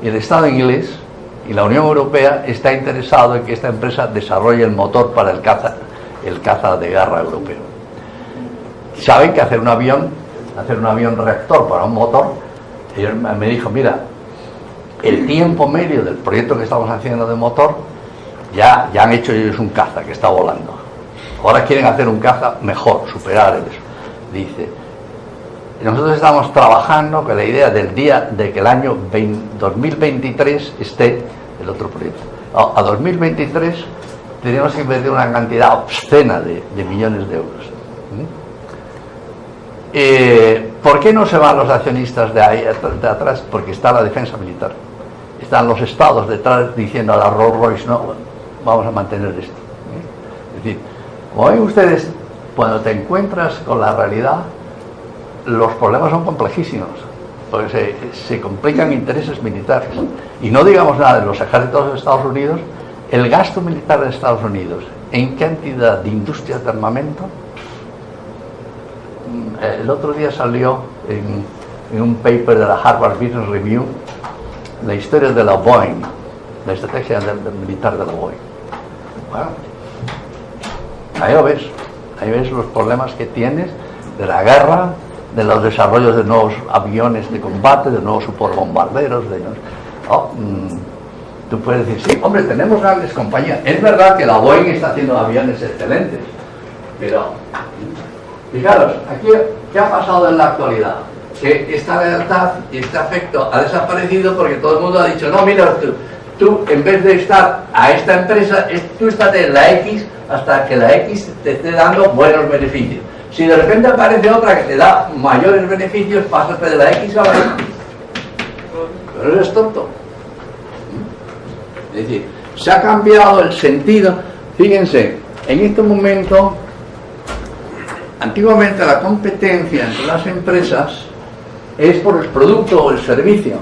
y el Estado inglés y la Unión Europea está interesado en que esta empresa desarrolle el motor para el caza de guerra europeo. Saben que hacer un avión reactor para un motor, y él me dijo, mira, el tiempo medio del proyecto que estamos haciendo de motor, ya han hecho ellos un caza que está volando. Ahora quieren hacer un caza mejor, superar eso. Dice, nosotros estamos trabajando con la idea del día de que el año 2023 esté el otro proyecto. A 2023 tenemos que invertir una cantidad obscena de millones de euros. ¿Por qué no se van los accionistas de ahí de atrás? Porque está la defensa militar. Están los estados detrás diciendo a la Rolls-Royce, no, vamos a mantener esto. Es decir, como ven ustedes, cuando te encuentras con la realidad, los problemas son complejísimos, porque se complican intereses militares. Y no digamos nada de los ejércitos de Estados Unidos, el gasto militar de Estados Unidos en cantidad de industrias de armamento. El otro día salió en un paper de la Harvard Business Review la historia de la Boeing, la estrategia militar de la Boeing. Bueno, ahí ves los problemas que tienes de la guerra, de los desarrollos de nuevos aviones de combate, de nuevos superbombarderos. Tú puedes decir, sí, hombre, tenemos grandes compañías. Es verdad que la Boeing está haciendo aviones excelentes, pero fijaros, aquí, ¿qué ha pasado en la actualidad? Que esta lealtad y este afecto ha desaparecido porque todo el mundo ha dicho, no, mira, tú en vez de estar a esta empresa, tú estate en la X hasta que la X te esté dando buenos beneficios. Si de repente aparece otra que te da mayores beneficios, pásate de la X a la X. Pero eres tonto. Es decir, se ha cambiado el sentido. Fíjense, en este momento, antiguamente la competencia entre las empresas es por el producto o el servicio.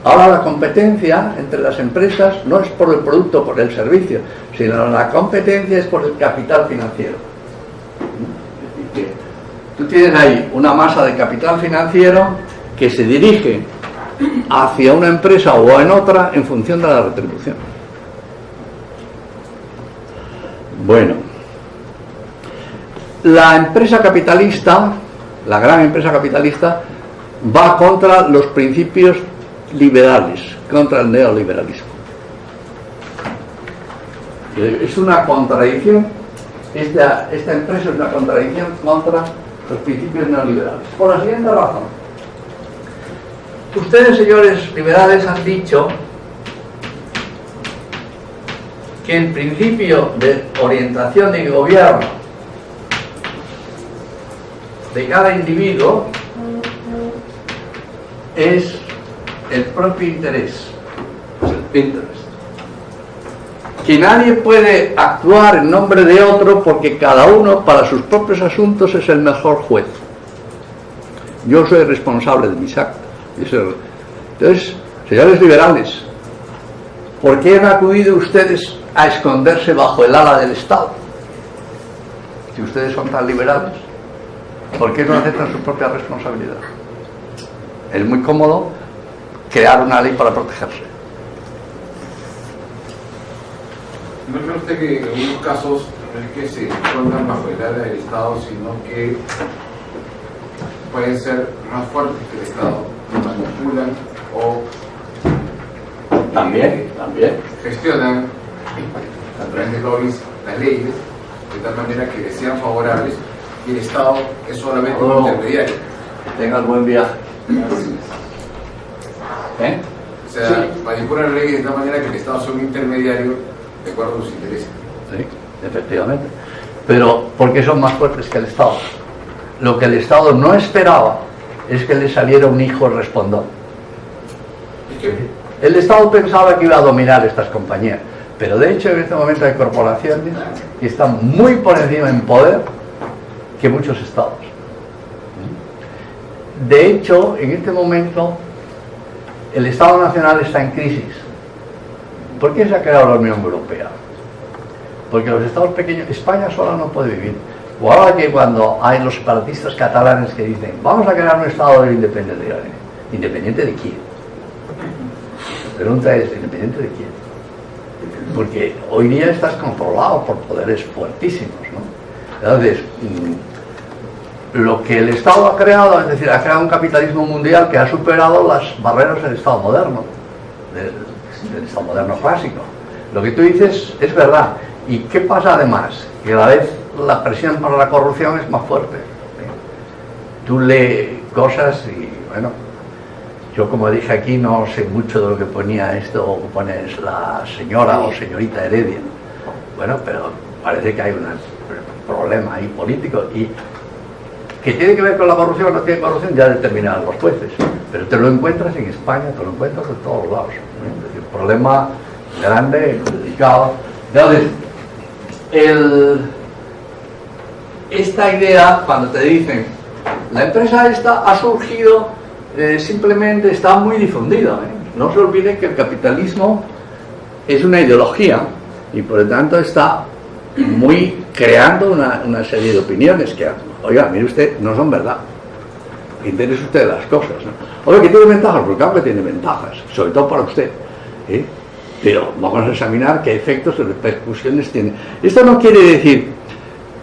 Ahora la competencia entre las empresas no es por el producto o por el servicio, sino la competencia es por el capital financiero. Es decir, tú tienes ahí una masa de capital financiero que se dirige hacia una empresa o en otra en función de la retribución. Bueno, la empresa capitalista, la gran empresa capitalista, va contra los principios liberales, contra el neoliberalismo. Es una contradicción, esta empresa es una contradicción contra los principios neoliberales. Por la siguiente razón. Ustedes, señores liberales, han dicho que el principio de orientación de gobierno de cada individuo es el propio interés, es el Pinterest. Que nadie puede actuar en nombre de otro porque cada uno para sus propios asuntos es el mejor juez. Yo soy responsable de mis actos. Entonces, señores liberales, ¿por qué han acudido ustedes a esconderse bajo el ala del Estado? Si ustedes son tan liberales, ¿por qué no aceptan su propia responsabilidad? Es muy cómodo crear una ley para protegerse. ¿No cree usted que en algunos casos no es que se escondan bajo el ala del Estado, sino que pueden ser más fuertes que el Estado, manipulan o También. gestionan a través de lobbies las leyes de tal manera que les sean favorables y el Estado es solamente un intermediario? Que tenga el buen viaje. O sea, manipulan las leyes de tal manera que el Estado sea un intermediario de acuerdo a sus intereses. Sí, efectivamente. Pero, ¿por qué son más fuertes que el Estado? lo que el Estado no esperaba es que le saliera un hijo respondón. Es que El Estado pensaba que iba a dominar estas compañías, pero de hecho en este momento hay corporaciones que están muy por encima en poder que muchos estados. De hecho, en este momento el Estado Nacional está en crisis. ¿Por qué se ha creado la Unión Europea? Porque los estados pequeños, España sola no puede vivir. O ahora que cuando hay los separatistas catalanes que dicen vamos a crear un Estado independiente, ¿independiente de quién? La pregunta es, ¿independiente de quién? Porque hoy día estás controlado por poderes fuertísimos, ¿no? Entonces, lo que el Estado ha creado, es decir, ha creado un capitalismo mundial que ha superado las barreras del Estado moderno, del Estado moderno clásico. Lo que tú dices es verdad. ¿Y qué pasa además? Que a la vez la presión para la corrupción es más fuerte. Tú lees cosas y, bueno, yo como dije aquí no sé mucho de lo que ponía esto, o que pone la señora o señorita Heredia. Bueno, pero parece que hay un problema ahí político y que tiene que ver con la corrupción o no tiene corrupción ya determinan los jueces, pero te lo encuentras en España, te lo encuentras de todos lados, ¿no? Es decir, problema grande, delicado. Entonces, esta idea, cuando te dicen la empresa esta ha surgido, simplemente está muy difundida, ¿eh? No se olviden que el capitalismo es una ideología y por lo tanto está muy creando una serie de opiniones que, oiga, mire usted, no son verdad. Interese usted de las cosas, ¿no? Oiga, que tiene ventajas, porque claro que tiene ventajas, sobre todo para usted, ¿eh? Pero vamos a examinar qué efectos y repercusiones tiene. Esto no quiere decir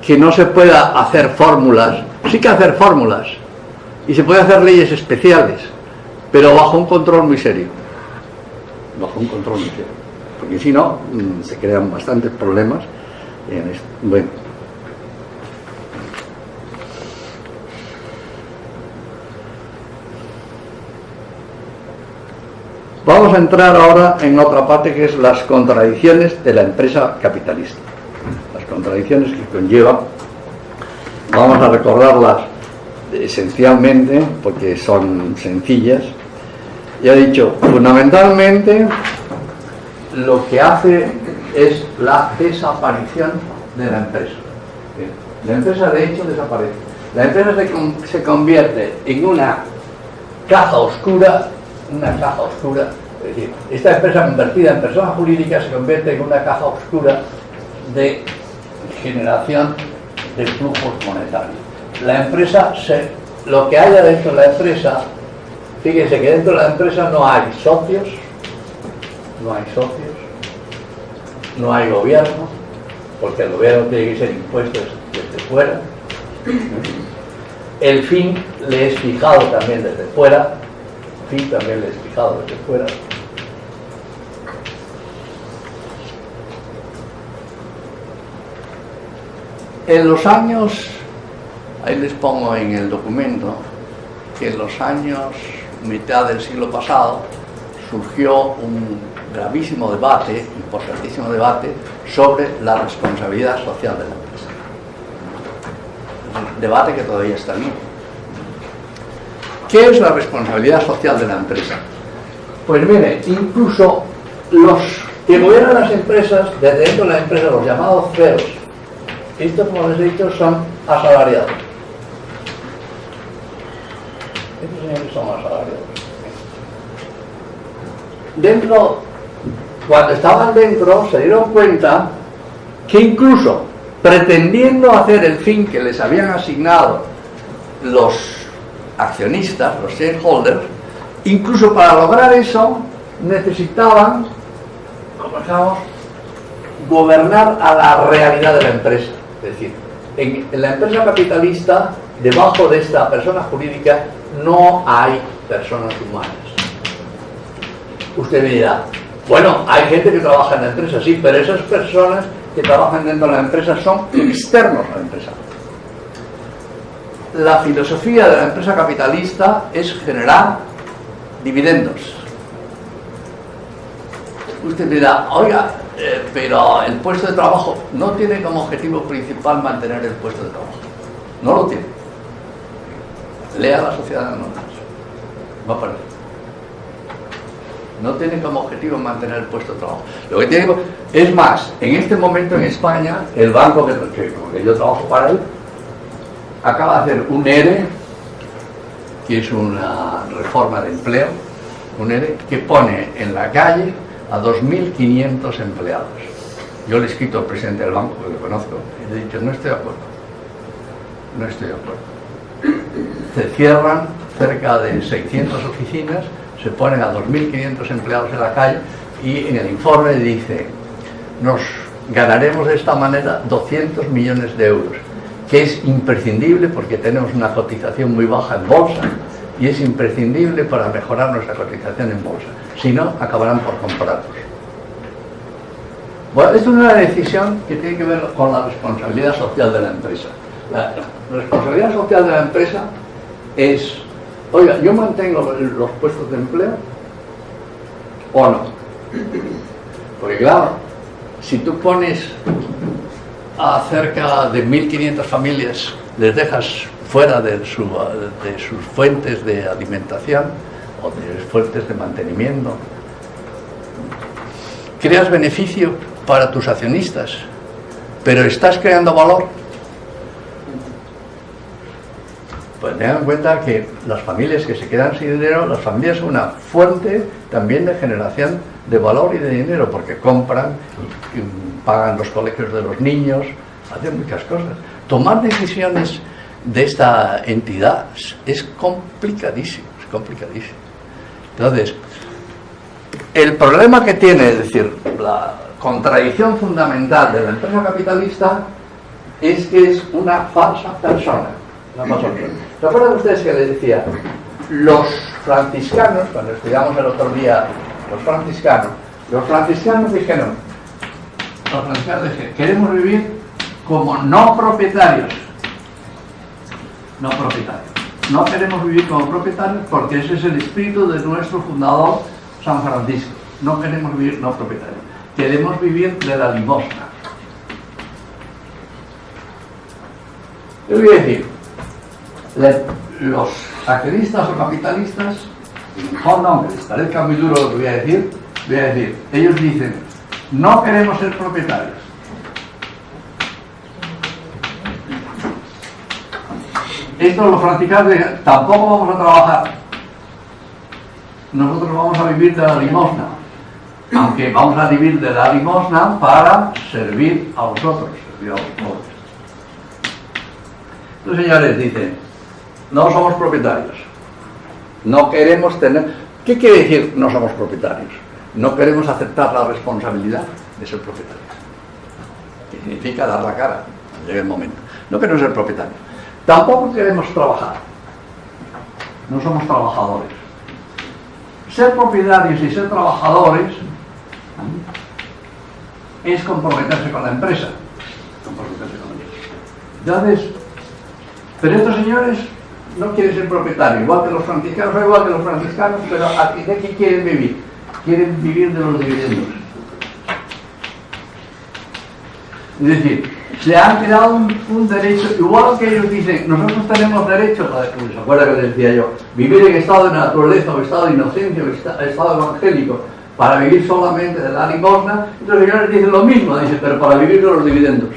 que no se pueda hacer fórmulas, sí que hacer fórmulas, y se puede hacer leyes especiales, pero bajo un control muy serio. Bajo un control muy serio. Porque si no, se crean bastantes problemas en esto. Bueno. Vamos a entrar ahora en otra parte que es las contradicciones de la empresa capitalista. Las contradicciones que conlleva, vamos a recordarlas esencialmente porque son sencillas. Ya he dicho, fundamentalmente lo que hace es la desaparición de la empresa. La empresa de hecho desaparece. La empresa se convierte en una caja oscura. Es decir, esta empresa convertida en persona jurídica se convierte en una caja oscura de generación de flujos monetarios. La empresa, lo que haya dentro de la empresa, fíjense que dentro de la empresa no hay socios, no hay gobierno, porque el gobierno tiene que ser impuestos desde fuera. El fin le es fijado también desde fuera. En los años, ahí les pongo en el documento, que en los años mitad del siglo pasado surgió un gravísimo debate, importantísimo debate, sobre la responsabilidad social de la empresa. Un debate que todavía está vivo. ¿Qué es la responsabilidad social de la empresa? Pues mire, incluso los que gobiernan las empresas, desde dentro de la empresa, los llamados CEOs, estos, como les he dicho, son asalariados. Estos señores son asalariados. Cuando estaban dentro, se dieron cuenta que incluso pretendiendo hacer el fin que les habían asignado los accionistas, los shareholders, incluso para lograr eso necesitaban, como digamos, gobernar a la realidad de la empresa. Es decir, en la empresa capitalista, debajo de esta persona jurídica no hay personas humanas. Usted me dirá, bueno, hay gente que trabaja en la empresa, sí, pero esas personas que trabajan dentro de la empresa son externos a la empresa. La filosofía de la empresa capitalista es generar dividendos. Usted dirá, oiga, pero el puesto de trabajo no tiene como objetivo principal mantener el puesto de trabajo. No lo tiene. Lea la sociedad anónima. Va a aparecer. No tiene como objetivo mantener el puesto de trabajo. Lo que tiene es más, en este momento en España, el banco que yo trabajo para él, acaba de hacer un ERE, que es una reforma de empleo, un ERE que pone en la calle a 2.500 empleados. Yo le he escrito al presidente del banco, que lo conozco, y le he dicho, no estoy de acuerdo. No estoy de acuerdo. Se cierran cerca de 600 oficinas, se ponen a 2.500 empleados en la calle y en el informe dice, nos ganaremos de esta manera 200 millones de euros, que es imprescindible porque tenemos una cotización muy baja en bolsa y es imprescindible para mejorar nuestra cotización en bolsa. Si no, acabarán por comprarnos. Bueno, esto es una decisión que tiene que ver con la responsabilidad social de la empresa. La responsabilidad social de la empresa es, oiga, ¿yo mantengo los puestos de empleo o no? Porque claro, si tú pones a cerca de 1.500 familias, les dejas fuera de sus fuentes de alimentación o de fuentes de mantenimiento, creas beneficio para tus accionistas, pero estás creando valor. Pues tengan en cuenta que las familias que se quedan sin dinero, las familias son una fuente también de generación de valor y de dinero, porque compran, pagan los colegios de los niños, hacen muchas cosas. Tomar decisiones de esta entidad es complicadísimo, es complicadísimo. Entonces, el problema que tiene, es decir, la contradicción fundamental de la empresa capitalista es que es una falsa persona. ¿Recuerdan ustedes que les decía? Los franciscanos, cuando estudiamos el otro día los franciscanos dijeron, queremos vivir como no propietarios. No propietarios. No queremos vivir como propietarios porque ese es el espíritu de nuestro fundador, San Francisco. No queremos vivir no propietarios. Queremos vivir de la limosna. Yo voy a decir, los accionistas o capitalistas, aunque les parezca muy duro lo que voy a decir, ellos dicen, no queremos ser propietarios. Estos los franciscanos dicen, tampoco vamos a trabajar. Nosotros vamos a vivir de la limosna. Aunque vamos a vivir de la limosna para servir a vosotros, servir a los pobres. Los señores dicen, no somos propietarios. No queremos tener... ¿Qué quiere decir no somos propietarios? No queremos aceptar la responsabilidad de ser propietarios. Que significa dar la cara cuando llegue el momento. No queremos ser propietarios. Tampoco queremos trabajar. No somos trabajadores. Ser propietarios y ser trabajadores es comprometerse con la empresa. Entonces, pero estos señores no quieren ser propietarios, igual que los franciscanos, pero ¿de qué quieren vivir? Quieren vivir de los dividendos. Es decir, se han creado un derecho, igual que ellos dicen, nosotros tenemos derecho, ¿se acuerda que les decía yo? Vivir en estado de naturaleza, o estado de inocencia, o estado evangélico, para vivir solamente de la limosna. Y los señores dicen lo mismo, dicen, pero para vivir de los dividendos.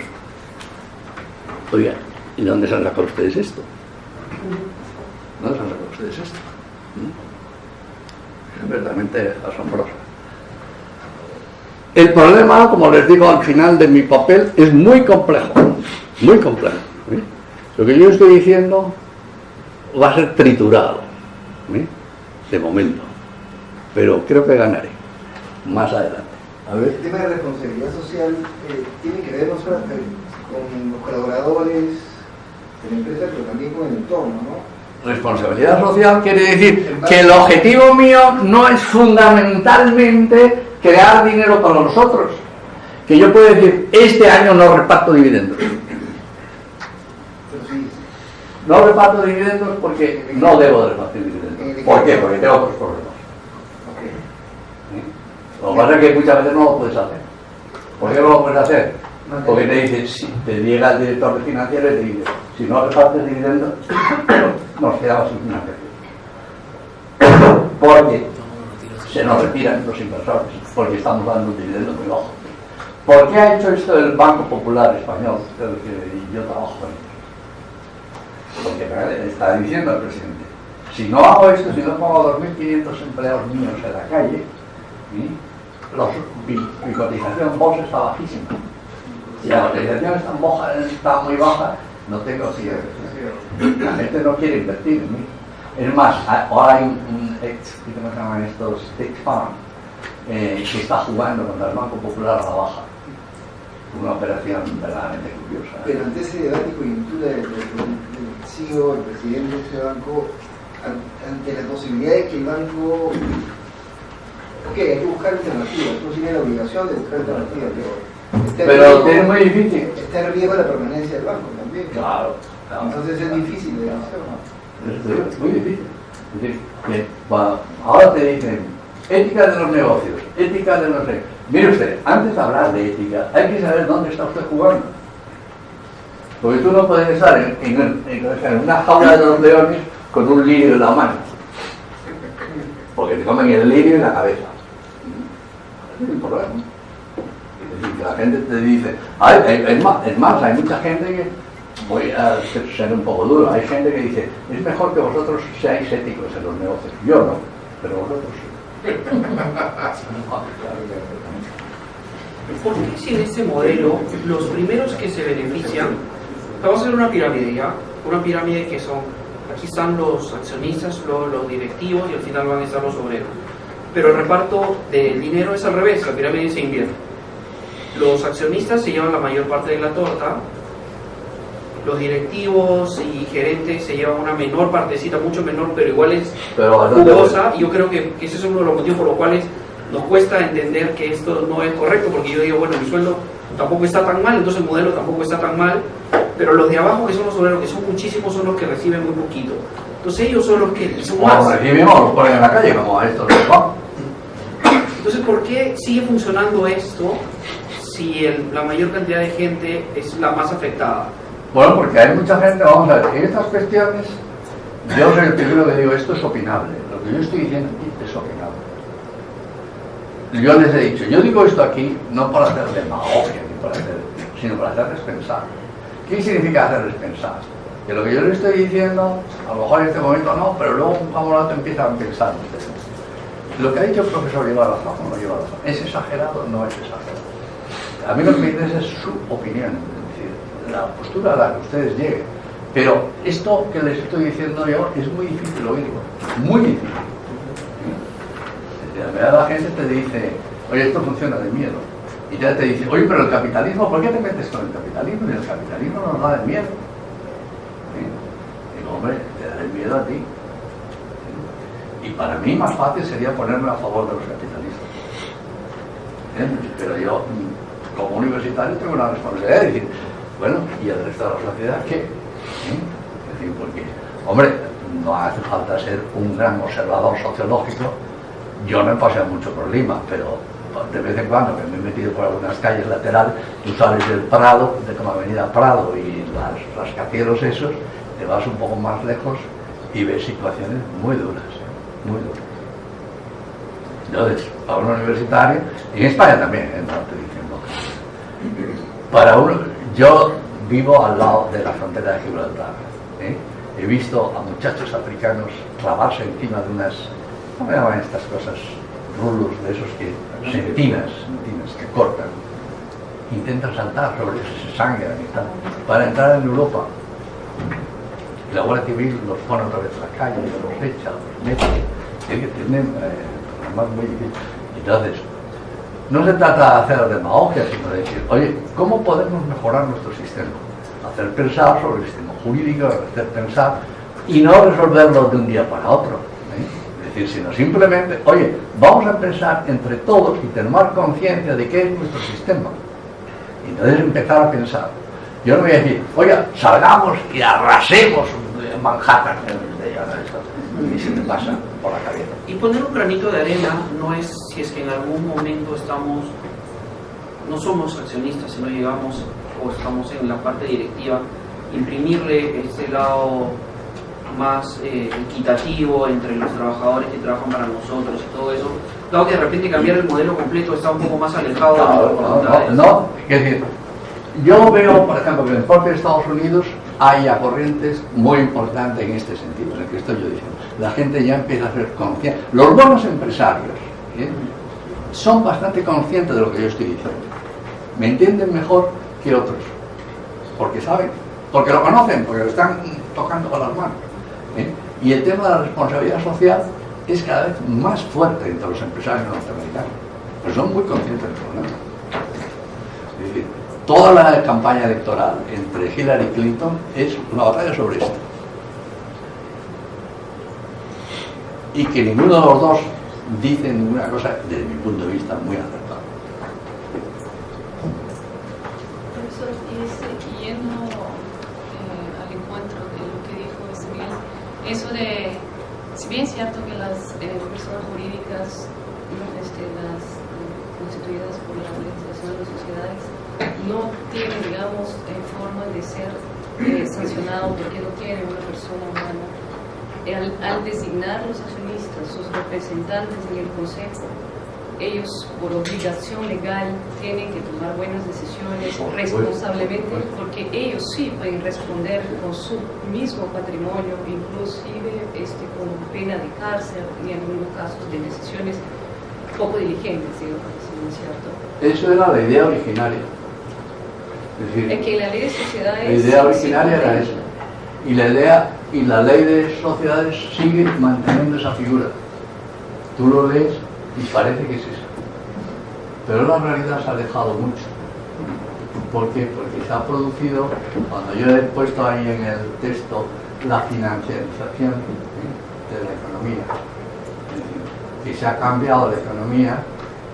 Oigan, ¿y dónde se han sacado ustedes esto? ¿Dónde se han sacado ustedes esto? Es verdaderamente asombroso. El problema, como les digo al final de mi papel, es muy complejo, muy complejo. Lo que yo estoy diciendo va a ser triturado, de momento, pero creo que ganaré más adelante. A ver. El tema de responsabilidad social tiene que ver no solo con los colaboradores de la empresa, pero también con el entorno, ¿no? Responsabilidad social quiere decir que el objetivo mío no es fundamentalmente crear dinero para los otros. Que yo puedo decir, este año no reparto dividendos. No reparto dividendos porque no debo de repartir dividendos. ¿Por qué? Porque tengo otros problemas. Lo que pasa es que muchas veces no lo puedes hacer. ¿Por qué no lo puedes hacer? Porque te dice, si te llega el director de financiero y te dice, si no repartes dividendos, nos quedamos sin financiación. Porque se nos retiran los inversores, porque estamos dando un dividendo muy bajo. ¿Por qué ha hecho esto el Banco Popular Español, del que yo trabajo con ellos? Porque está diciendo el presidente, si no hago esto, si no pongo 2.500 empleados míos en la calle, mi cotización en bolsa está bajísima. Si la cotización está muy baja, no tengo cierre. La gente no quiere invertir en mí. Es más, ahora hay un ¿cómo se llaman estos? State Farm, que está jugando contra el Banco Popular a la baja. Una operación verdaderamente curiosa. Pero ante ese debate y coyuntura del CEO, el presidente de ese banco, ante la posibilidad de que el banco, ok, hay que buscar alternativas, no tiene la obligación de buscar alternativas, pero es muy difícil. Está en riesgo la permanencia del banco también. Claro. Entonces es difícil de hacer. Es muy difícil. Es decir, que, bueno, ahora te dicen ética de los negocios, ética de los negocios. Mire usted, antes de hablar de ética, hay que saber dónde está usted jugando. Porque tú no puedes estar en una jaula de los leones con un lirio en la mano. Porque te comen el lirio en la cabeza. Es un problema. Es decir, que la gente te dice, es más, hay mucha gente que, voy a ser un poco duro, hay gente que dice, es mejor que vosotros seáis éticos en los negocios. Yo no, pero vosotros sí. ¿Por qué si en este modelo los primeros que se benefician, vamos a hacer una pirámide ya, una pirámide que son, aquí están los accionistas, los directivos y al final van a estar los obreros, pero el reparto del dinero es al revés, la pirámide se invierte, los accionistas se llevan la mayor parte de la torta, los directivos y gerentes se llevan una menor partecita, mucho menor, pero igual es jugosa, y yo creo que ese es uno de los motivos por los cuales nos cuesta entender que esto no es correcto, porque yo digo, bueno, mi sueldo tampoco está tan mal, entonces el modelo tampoco está tan mal, pero los de abajo, que son los obreros, que son muchísimos, son los que reciben muy poquito. Entonces ellos son los que son más. Bueno, recibimos, los ponen en la calle, como a estos los bancos. Entonces, ¿por qué sigue funcionando esto si la mayor cantidad de gente es la más afectada? Bueno, porque hay mucha gente, vamos a ver, en estas cuestiones, yo soy el primero que digo, esto es opinable, lo que yo estoy diciendo aquí es opinable. Yo les he dicho, yo digo esto aquí no para hacer demagogia, sino para hacerles pensar. ¿Qué significa hacerles pensar? Que lo que yo les estoy diciendo, a lo mejor en este momento no, pero luego un rato empiezan a pensar ustedes. Lo que ha dicho el profesor lleva razón o no lleva razón. ¿Es exagerado o no es exagerado? A mí lo que me interesa es su opinión, es decir, la postura a la que ustedes lleguen. Pero esto que les estoy diciendo yo es muy difícil oírlo, muy difícil. La gente te dice, oye, esto funciona de miedo. Y ya te dice, oye, pero el capitalismo, ¿por qué te metes con el capitalismo? Y el capitalismo no nos da de miedo. ¿Sí? Digo, hombre, te da el miedo a ti. ¿Sí? Y para mí más fácil sería ponerme a favor de los capitalistas. ¿Sí? Pero yo, como universitario, tengo una responsabilidad de decir, bueno, ¿y el resto de la sociedad qué? ¿Sí? Es decir, porque, hombre, no hace falta ser un gran observador sociológico. Yo no he paseado mucho por Lima, pero de vez en cuando que me he metido por algunas calles laterales, tú sales del Prado, de como Avenida Prado y los rascacielos esos, te vas un poco más lejos y ves situaciones muy duras, muy duras. Entonces, para un universitario, y en España también, no estoy diciendo, yo vivo al lado de la frontera de Gibraltar, he visto a muchachos africanos clavarse encima de unas, ¿cómo llaman estas cosas? Rulos de esos que, sentinas que cortan, intentan saltar sobre ellos, se sangran y tal, para entrar en Europa. Y la Guardia Civil los pone otra vez a la calle, los echa, los mete, tienen problemas muy difíciles. Entonces, no se trata de hacer demagogia, sino de decir, oye, ¿cómo podemos mejorar nuestro sistema? Hacer pensar sobre el sistema jurídico, hacer pensar y no resolverlo de un día para otro. Es decir, sino simplemente, oye, vamos a pensar entre todos y tomar conciencia de qué es nuestro sistema. Y entonces empezar a pensar. Yo no voy a decir, oiga, salgamos y arrasemos Manhattan, y se me pasa por la cabeza. Y poner un granito de arena no es si es que en algún momento estamos no somos accionistas, si no llegamos o estamos en la parte directiva, imprimirle este lado más equitativo entre los trabajadores que trabajan para nosotros y todo eso, dado que de repente cambiar el modelo completo está un poco más alejado de nuestras voluntades. No, es decir, yo veo, por ejemplo, que en el propio Estados Unidos hay ya corrientes muy importantes en este sentido, en el que estoy yo diciendo. La gente ya empieza a ser consciente. Los buenos empresarios son bastante conscientes de lo que yo estoy diciendo. Me entienden mejor que otros, porque saben, porque lo conocen, porque lo están tocando con las manos. Y el tema de la responsabilidad social es cada vez más fuerte entre los empresarios norteamericanos, pero son muy conscientes del problema. Es decir, toda la campaña electoral entre Hillary y Clinton es una batalla sobre esto. Y que ninguno de los dos dice ninguna cosa, desde mi punto de vista, muy acertada. Profesor, y yendo al encuentro de lo que dijo Miguel, eso de, si bien es cierto que las personas jurídicas, las constituidas por la legislación de las sociedades, no tienen, digamos, forma de ser sancionado porque no quiere una persona humana, al designar los accionistas, sus representantes en el consejo, ellos por obligación legal tienen que tomar buenas decisiones responsablemente, porque ellos sí pueden responder con su mismo patrimonio, inclusive con pena de cárcel y en algunos casos de decisiones poco diligentes, digamos, ¿no es cierto? Eso era la idea originaria. Es decir, Es que la ley de sociedades... la idea originaria era eso. Y la ley de sociedades sigue manteniendo esa figura. Tú lo lees y parece que es eso. Pero la realidad se ha alejado mucho. ¿Por qué? Porque se ha producido, cuando yo he puesto ahí en el texto, la financiarización de la economía. Es decir, que se ha cambiado la economía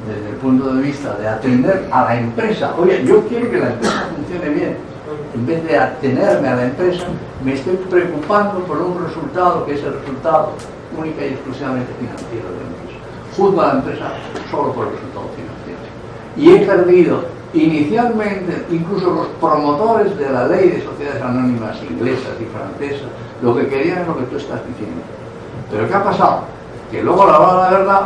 desde el punto de vista de atender a la empresa. Oye, yo quiero que la empresa funcione bien. En vez de atenerme a la empresa, me estoy preocupando por un resultado que es el resultado única y exclusivamente financiero de la empresa. Juzgo a la empresa solo por el resultado financiero. Y he perdido, inicialmente, incluso los promotores de la ley de sociedades anónimas inglesas y francesas, lo que querían es lo que tú estás diciendo. Pero ¿qué ha pasado? Que luego, a la hora de la verdad,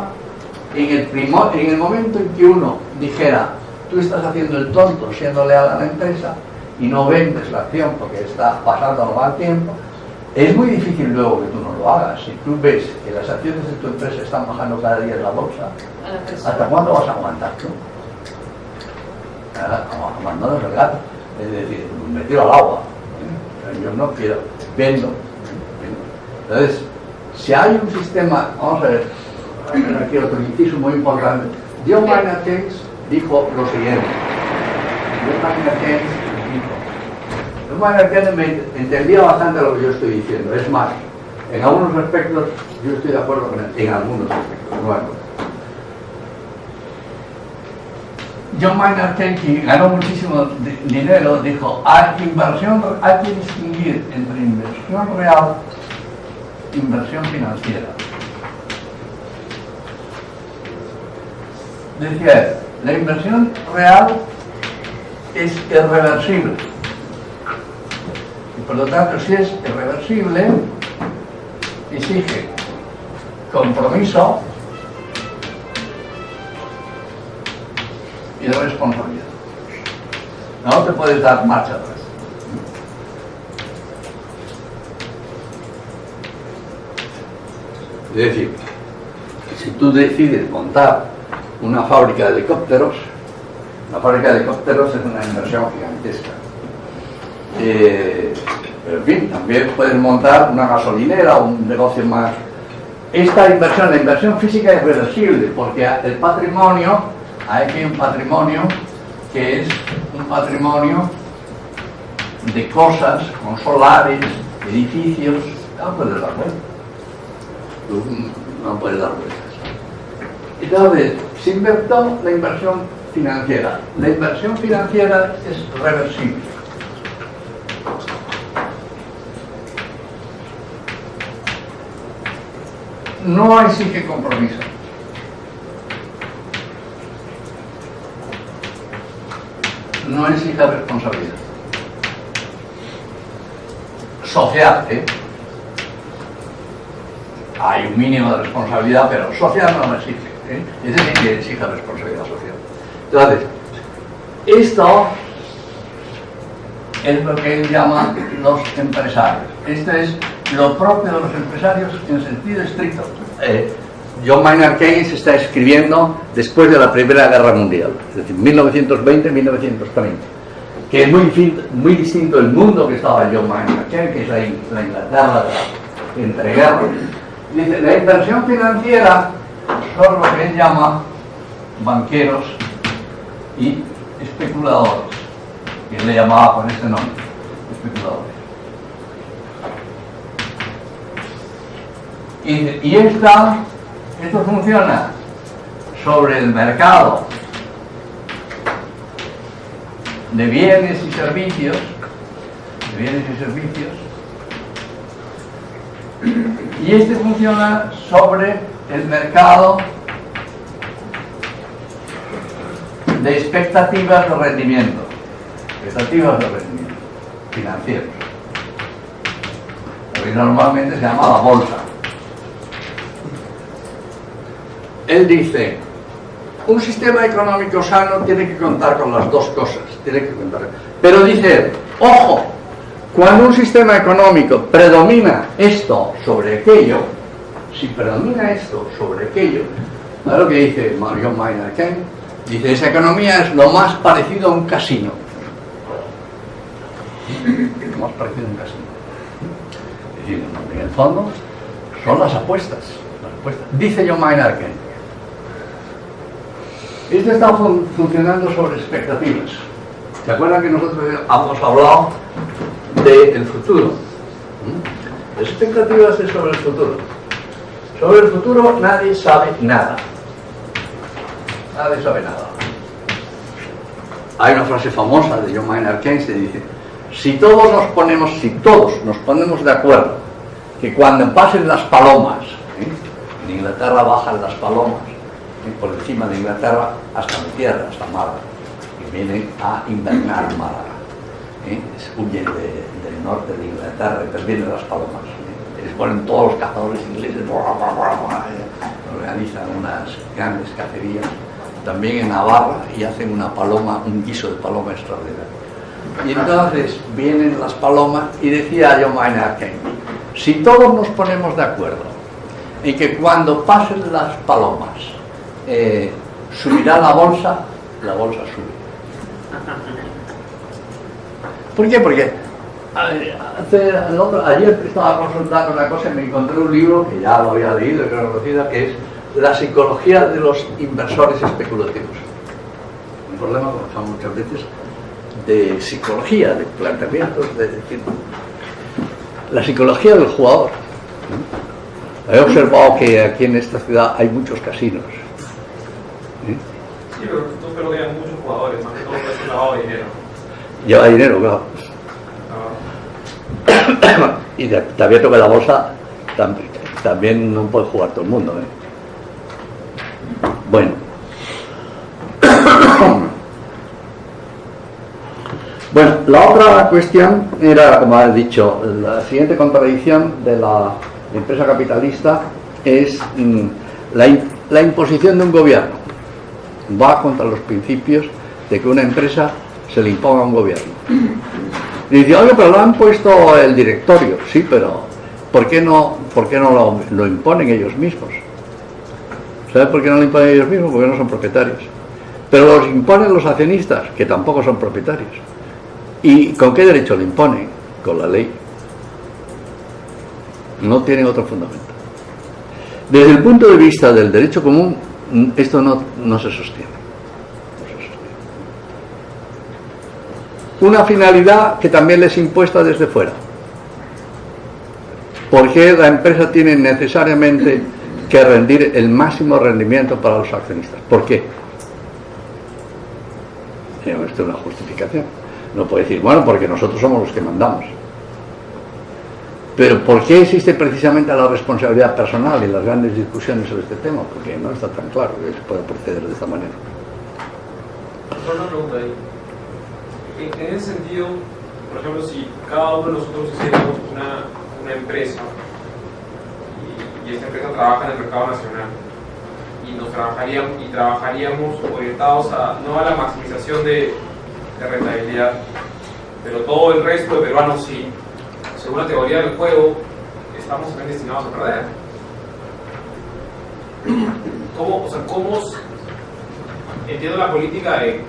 en el momento en que uno dijera, tú estás haciendo el tonto siendo leal a la empresa y no vendes la acción porque está pasando un mal tiempo, es muy difícil luego que tú no lo hagas. Si tú ves que las acciones de tu empresa están bajando cada día en la bolsa, ¿hasta cuándo vas a aguantar tú? Abandonas el gato, es decir, me tiro al agua. Yo no quiero, vendo. Entonces, si hay un sistema, vamos a ver, aquí otro inciso muy importante. John Maynard Keynes dijo lo siguiente. John Maynard Keynes me entendía bastante lo que yo estoy diciendo. Es más, en algunos aspectos yo estoy de acuerdo con él, en algunos aspectos, no en otros. John Maynard Keynes, que ganó muchísimo dinero, dijo, hay que distinguir entre inversión real e inversión financiera. Decía él, la inversión real es irreversible. Y por lo tanto, si es irreversible, exige compromiso y responsabilidad. No te puedes dar marcha atrás. Es decir, si tú decides montar una fábrica de helicópteros, la fábrica de helicópteros es una inversión gigantesca. Pero en fin, también puedes montar una gasolinera o un negocio más. Esta inversión, la inversión física es reversible, porque el patrimonio, hay un patrimonio que es un patrimonio de cosas, con solares, edificios, no puedes dar vueltas. Tú no puedes dar vueltas. Entonces, se invirtió la inversión financiera. La inversión financiera es reversible. No exige compromiso. no exige responsabilidad social, ¿eh? Hay un mínimo de responsabilidad, pero social no lo exige, ¿eh? Ese sí que exige responsabilidad social. Entonces, esto es lo que él llama los empresarios. Esto es lo propio de los empresarios en sentido estricto. John Maynard Keynes está escribiendo después de la Primera Guerra Mundial, es decir, 1920-1930, que es muy distinto el mundo que estaba John Maynard Keynes, que es la Inglaterra de la entreguerras. Dice, la inversión financiera son lo que él llama banqueros y especuladores, que él le llamaba con este nombre, especuladores. Y esto funciona sobre el mercado de bienes y servicios, y este funciona sobre el mercado de expectativas de rendimiento financieros, lo que normalmente se llama la bolsa. Él dice, un sistema económico sano tiene que contar con las dos cosas, pero dice, ojo, cuando un sistema económico predomina esto sobre aquello, si predomina esto sobre aquello, ¿sabes lo que dice John Maynard Keynes? Dice, esa economía es lo más parecido a un casino. Lo más parecido a un casino. Es decir, en el fondo, son las apuestas. Dice John Maynard Keynes. Esto está funcionando sobre expectativas. ¿Se acuerdan que nosotros hemos hablado del futuro? Las expectativas es sobre el futuro. Sobre el futuro nadie sabe nada. Hay una frase famosa de John Maynard Keynes que dice, si todos nos ponemos de acuerdo que cuando pasen las palomas, en Inglaterra bajan las palomas, por encima de Inglaterra hasta mi tierra, hasta Málaga, y vienen a invernar a Málaga, huyen del norte de Inglaterra y vienen las palomas, les ponen todos los cazadores ingleses, organizan unas grandes cacerías también en Navarra y hacen un guiso de paloma extraordinario. Y entonces vienen las palomas y decía John Maynard Keynes, si todos nos ponemos de acuerdo en que cuando pasen las palomas subirá la bolsa sube. ¿Por qué? Porque ayer estaba consultando una cosa y me encontré un libro que ya lo había leído y que lo conocía, que es La psicología de los inversores especulativos. Un problema que muchas veces de psicología, de planteamientos, de decir, la psicología del jugador. He observado que aquí en esta ciudad hay muchos casinos. Sí, pero tú creo que hay muchos jugadores, más que todo es un lavado de dinero. Lleva dinero, claro. Y te abierto que la bolsa también no puede jugar todo el mundo, Bueno. Bueno, la otra cuestión era, como he dicho, la siguiente contradicción de la empresa capitalista es la imposición de un gobierno. Va contra los principios de que una empresa se le imponga a un gobierno. Y dice, oye, pero lo han puesto el directorio. Sí, pero ¿por qué no lo imponen ellos mismos? ¿Sabes por qué no lo imponen ellos mismos? Porque no son propietarios. Pero los imponen los accionistas, que tampoco son propietarios. ¿Y con qué derecho lo imponen? Con la ley. No tienen otro fundamento. Desde el punto de vista del derecho común, esto no se sostiene. Una finalidad que también les impuesta desde fuera. ¿Por qué la empresa tiene necesariamente que rendir el máximo rendimiento para los accionistas? ¿Por qué? Esto es una justificación. No puede decir, bueno, porque nosotros somos los que mandamos. Pero ¿por qué existe precisamente la responsabilidad personal y las grandes discusiones sobre este tema? Porque no está tan claro que se pueda proceder de esta manera. Solo una pregunta ahí. En ese sentido, por ejemplo, si cada uno de nosotros hiciéramos una empresa y esta empresa trabaja en el mercado nacional y trabajaríamos orientados no a la maximización de rentabilidad, pero todo el resto de peruanos sí, según la teoría del juego, estamos también destinados a perder. ¿Cómo entiendo la política de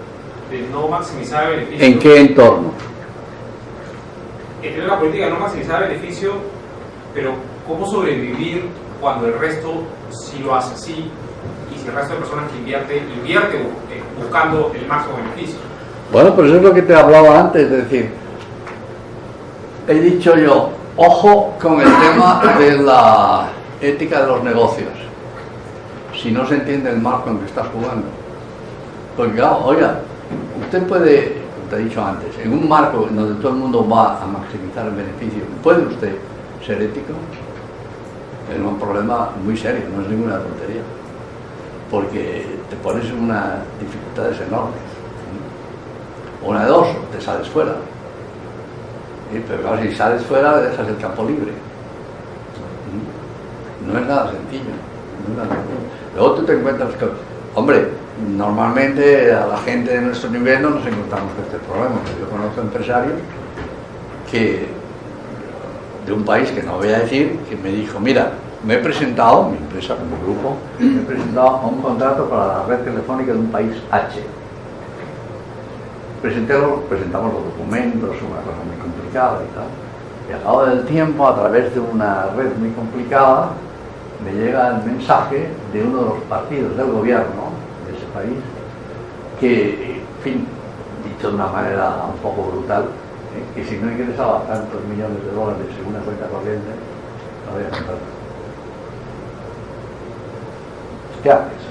no maximizar el beneficio? ¿En qué entorno? Entiendo la política de no maximizar el beneficio, pero ¿cómo sobrevivir cuando el resto sí lo hace así? Y si el resto de personas que invierte buscando el máximo beneficio. Bueno, pero eso es lo que te hablaba antes, es decir, he dicho yo, ojo con el tema de la ética de los negocios, si no se entiende el marco en que estás jugando. Porque claro, oiga, usted puede, como te he dicho antes, en un marco en donde todo el mundo va a maximizar el beneficio, ¿puede usted ser ético? Es un problema muy serio, no es ninguna tontería, porque te pones en unas dificultades enormes. Una de dos, te sales fuera. Pero claro, si sales fuera, dejas el campo libre. No es nada sencillo. Luego tú te encuentras que, hombre, normalmente a la gente de nuestro nivel no nos encontramos con este problema. Yo conozco empresarios de un país que no voy a decir, que me dijo, mira, me he presentado, mi empresa como grupo, me he presentado a un contrato para la red telefónica de un país H. Presentamos los documentos, una cosa muy complicada y tal. Y al cabo del tiempo, a través de una red muy complicada, me llega el mensaje de uno de los partidos del gobierno de ese país, que, en fin, dicho de una manera un poco brutal, que si no ingresaba tantos millones de dólares en una cuenta corriente, no había contrato. ¿Qué haces?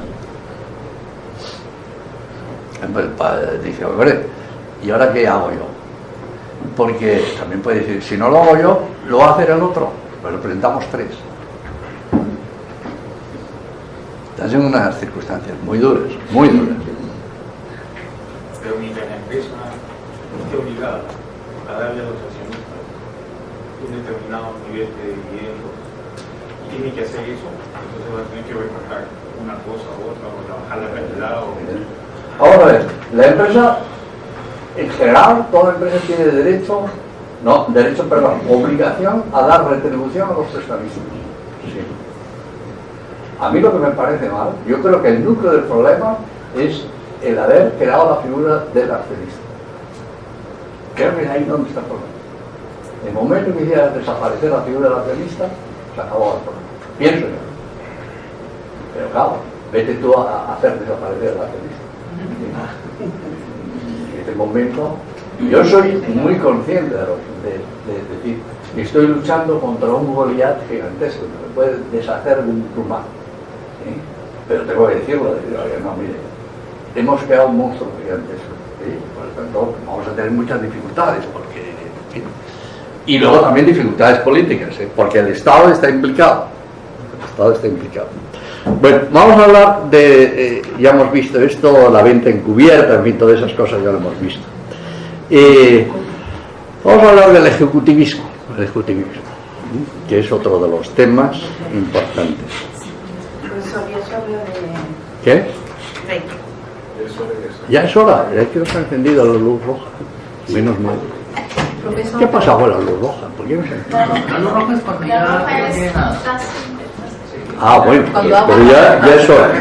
Dije, hombre, ¿y ahora qué hago yo? Porque también puede decir, si no lo hago yo, lo va a hacer el otro. Pero presentamos tres. Estás en unas circunstancias muy duras, muy duras. Pero mientras la empresa esté obligada a darle a los accionistas un determinado nivel de dividendos y tiene que hacer eso, entonces va a tener que rebajar una cosa u otra, o trabajar la realidad. Vamos a ver, la empresa, en general, toda empresa tiene obligación a dar retribución a los prestamistas. Sí. A mí lo que me parece mal, yo creo que el núcleo del problema es el haber creado la figura del accionista. Creo que es ahí donde está el problema. En el momento que hicieras desaparecer la figura del accionista, se acabó el problema. Pienso yo. Pero claro, vete tú a hacer desaparecer al accionista. En este momento, yo soy muy consciente de decir que estoy luchando contra un Goliat gigantesco que me puede deshacer de un plumán. ¿Sí? Pero tengo que decirlo, no, mire, hemos creado un monstruo gigantesco. ¿Sí? Por lo tanto, vamos a tener muchas dificultades, porque, en fin. Y luego también dificultades políticas, porque el Estado está implicado. El Estado está implicado. Bueno, vamos a hablar de, ya hemos visto esto, la venta encubierta, en fin, todas esas cosas ya lo hemos visto. Vamos a hablar del ejecutivismo, que es otro de los temas importantes. Profesor, ya es hora de... ¿Qué? Ya es hora, es que no se ha encendido la luz roja, menos mal. ¿Qué pasa con la luz roja? ¿Por qué no se ha encendido? La luz roja es cuando ya no tiene nada. Ah, bueno, pero ya es hora.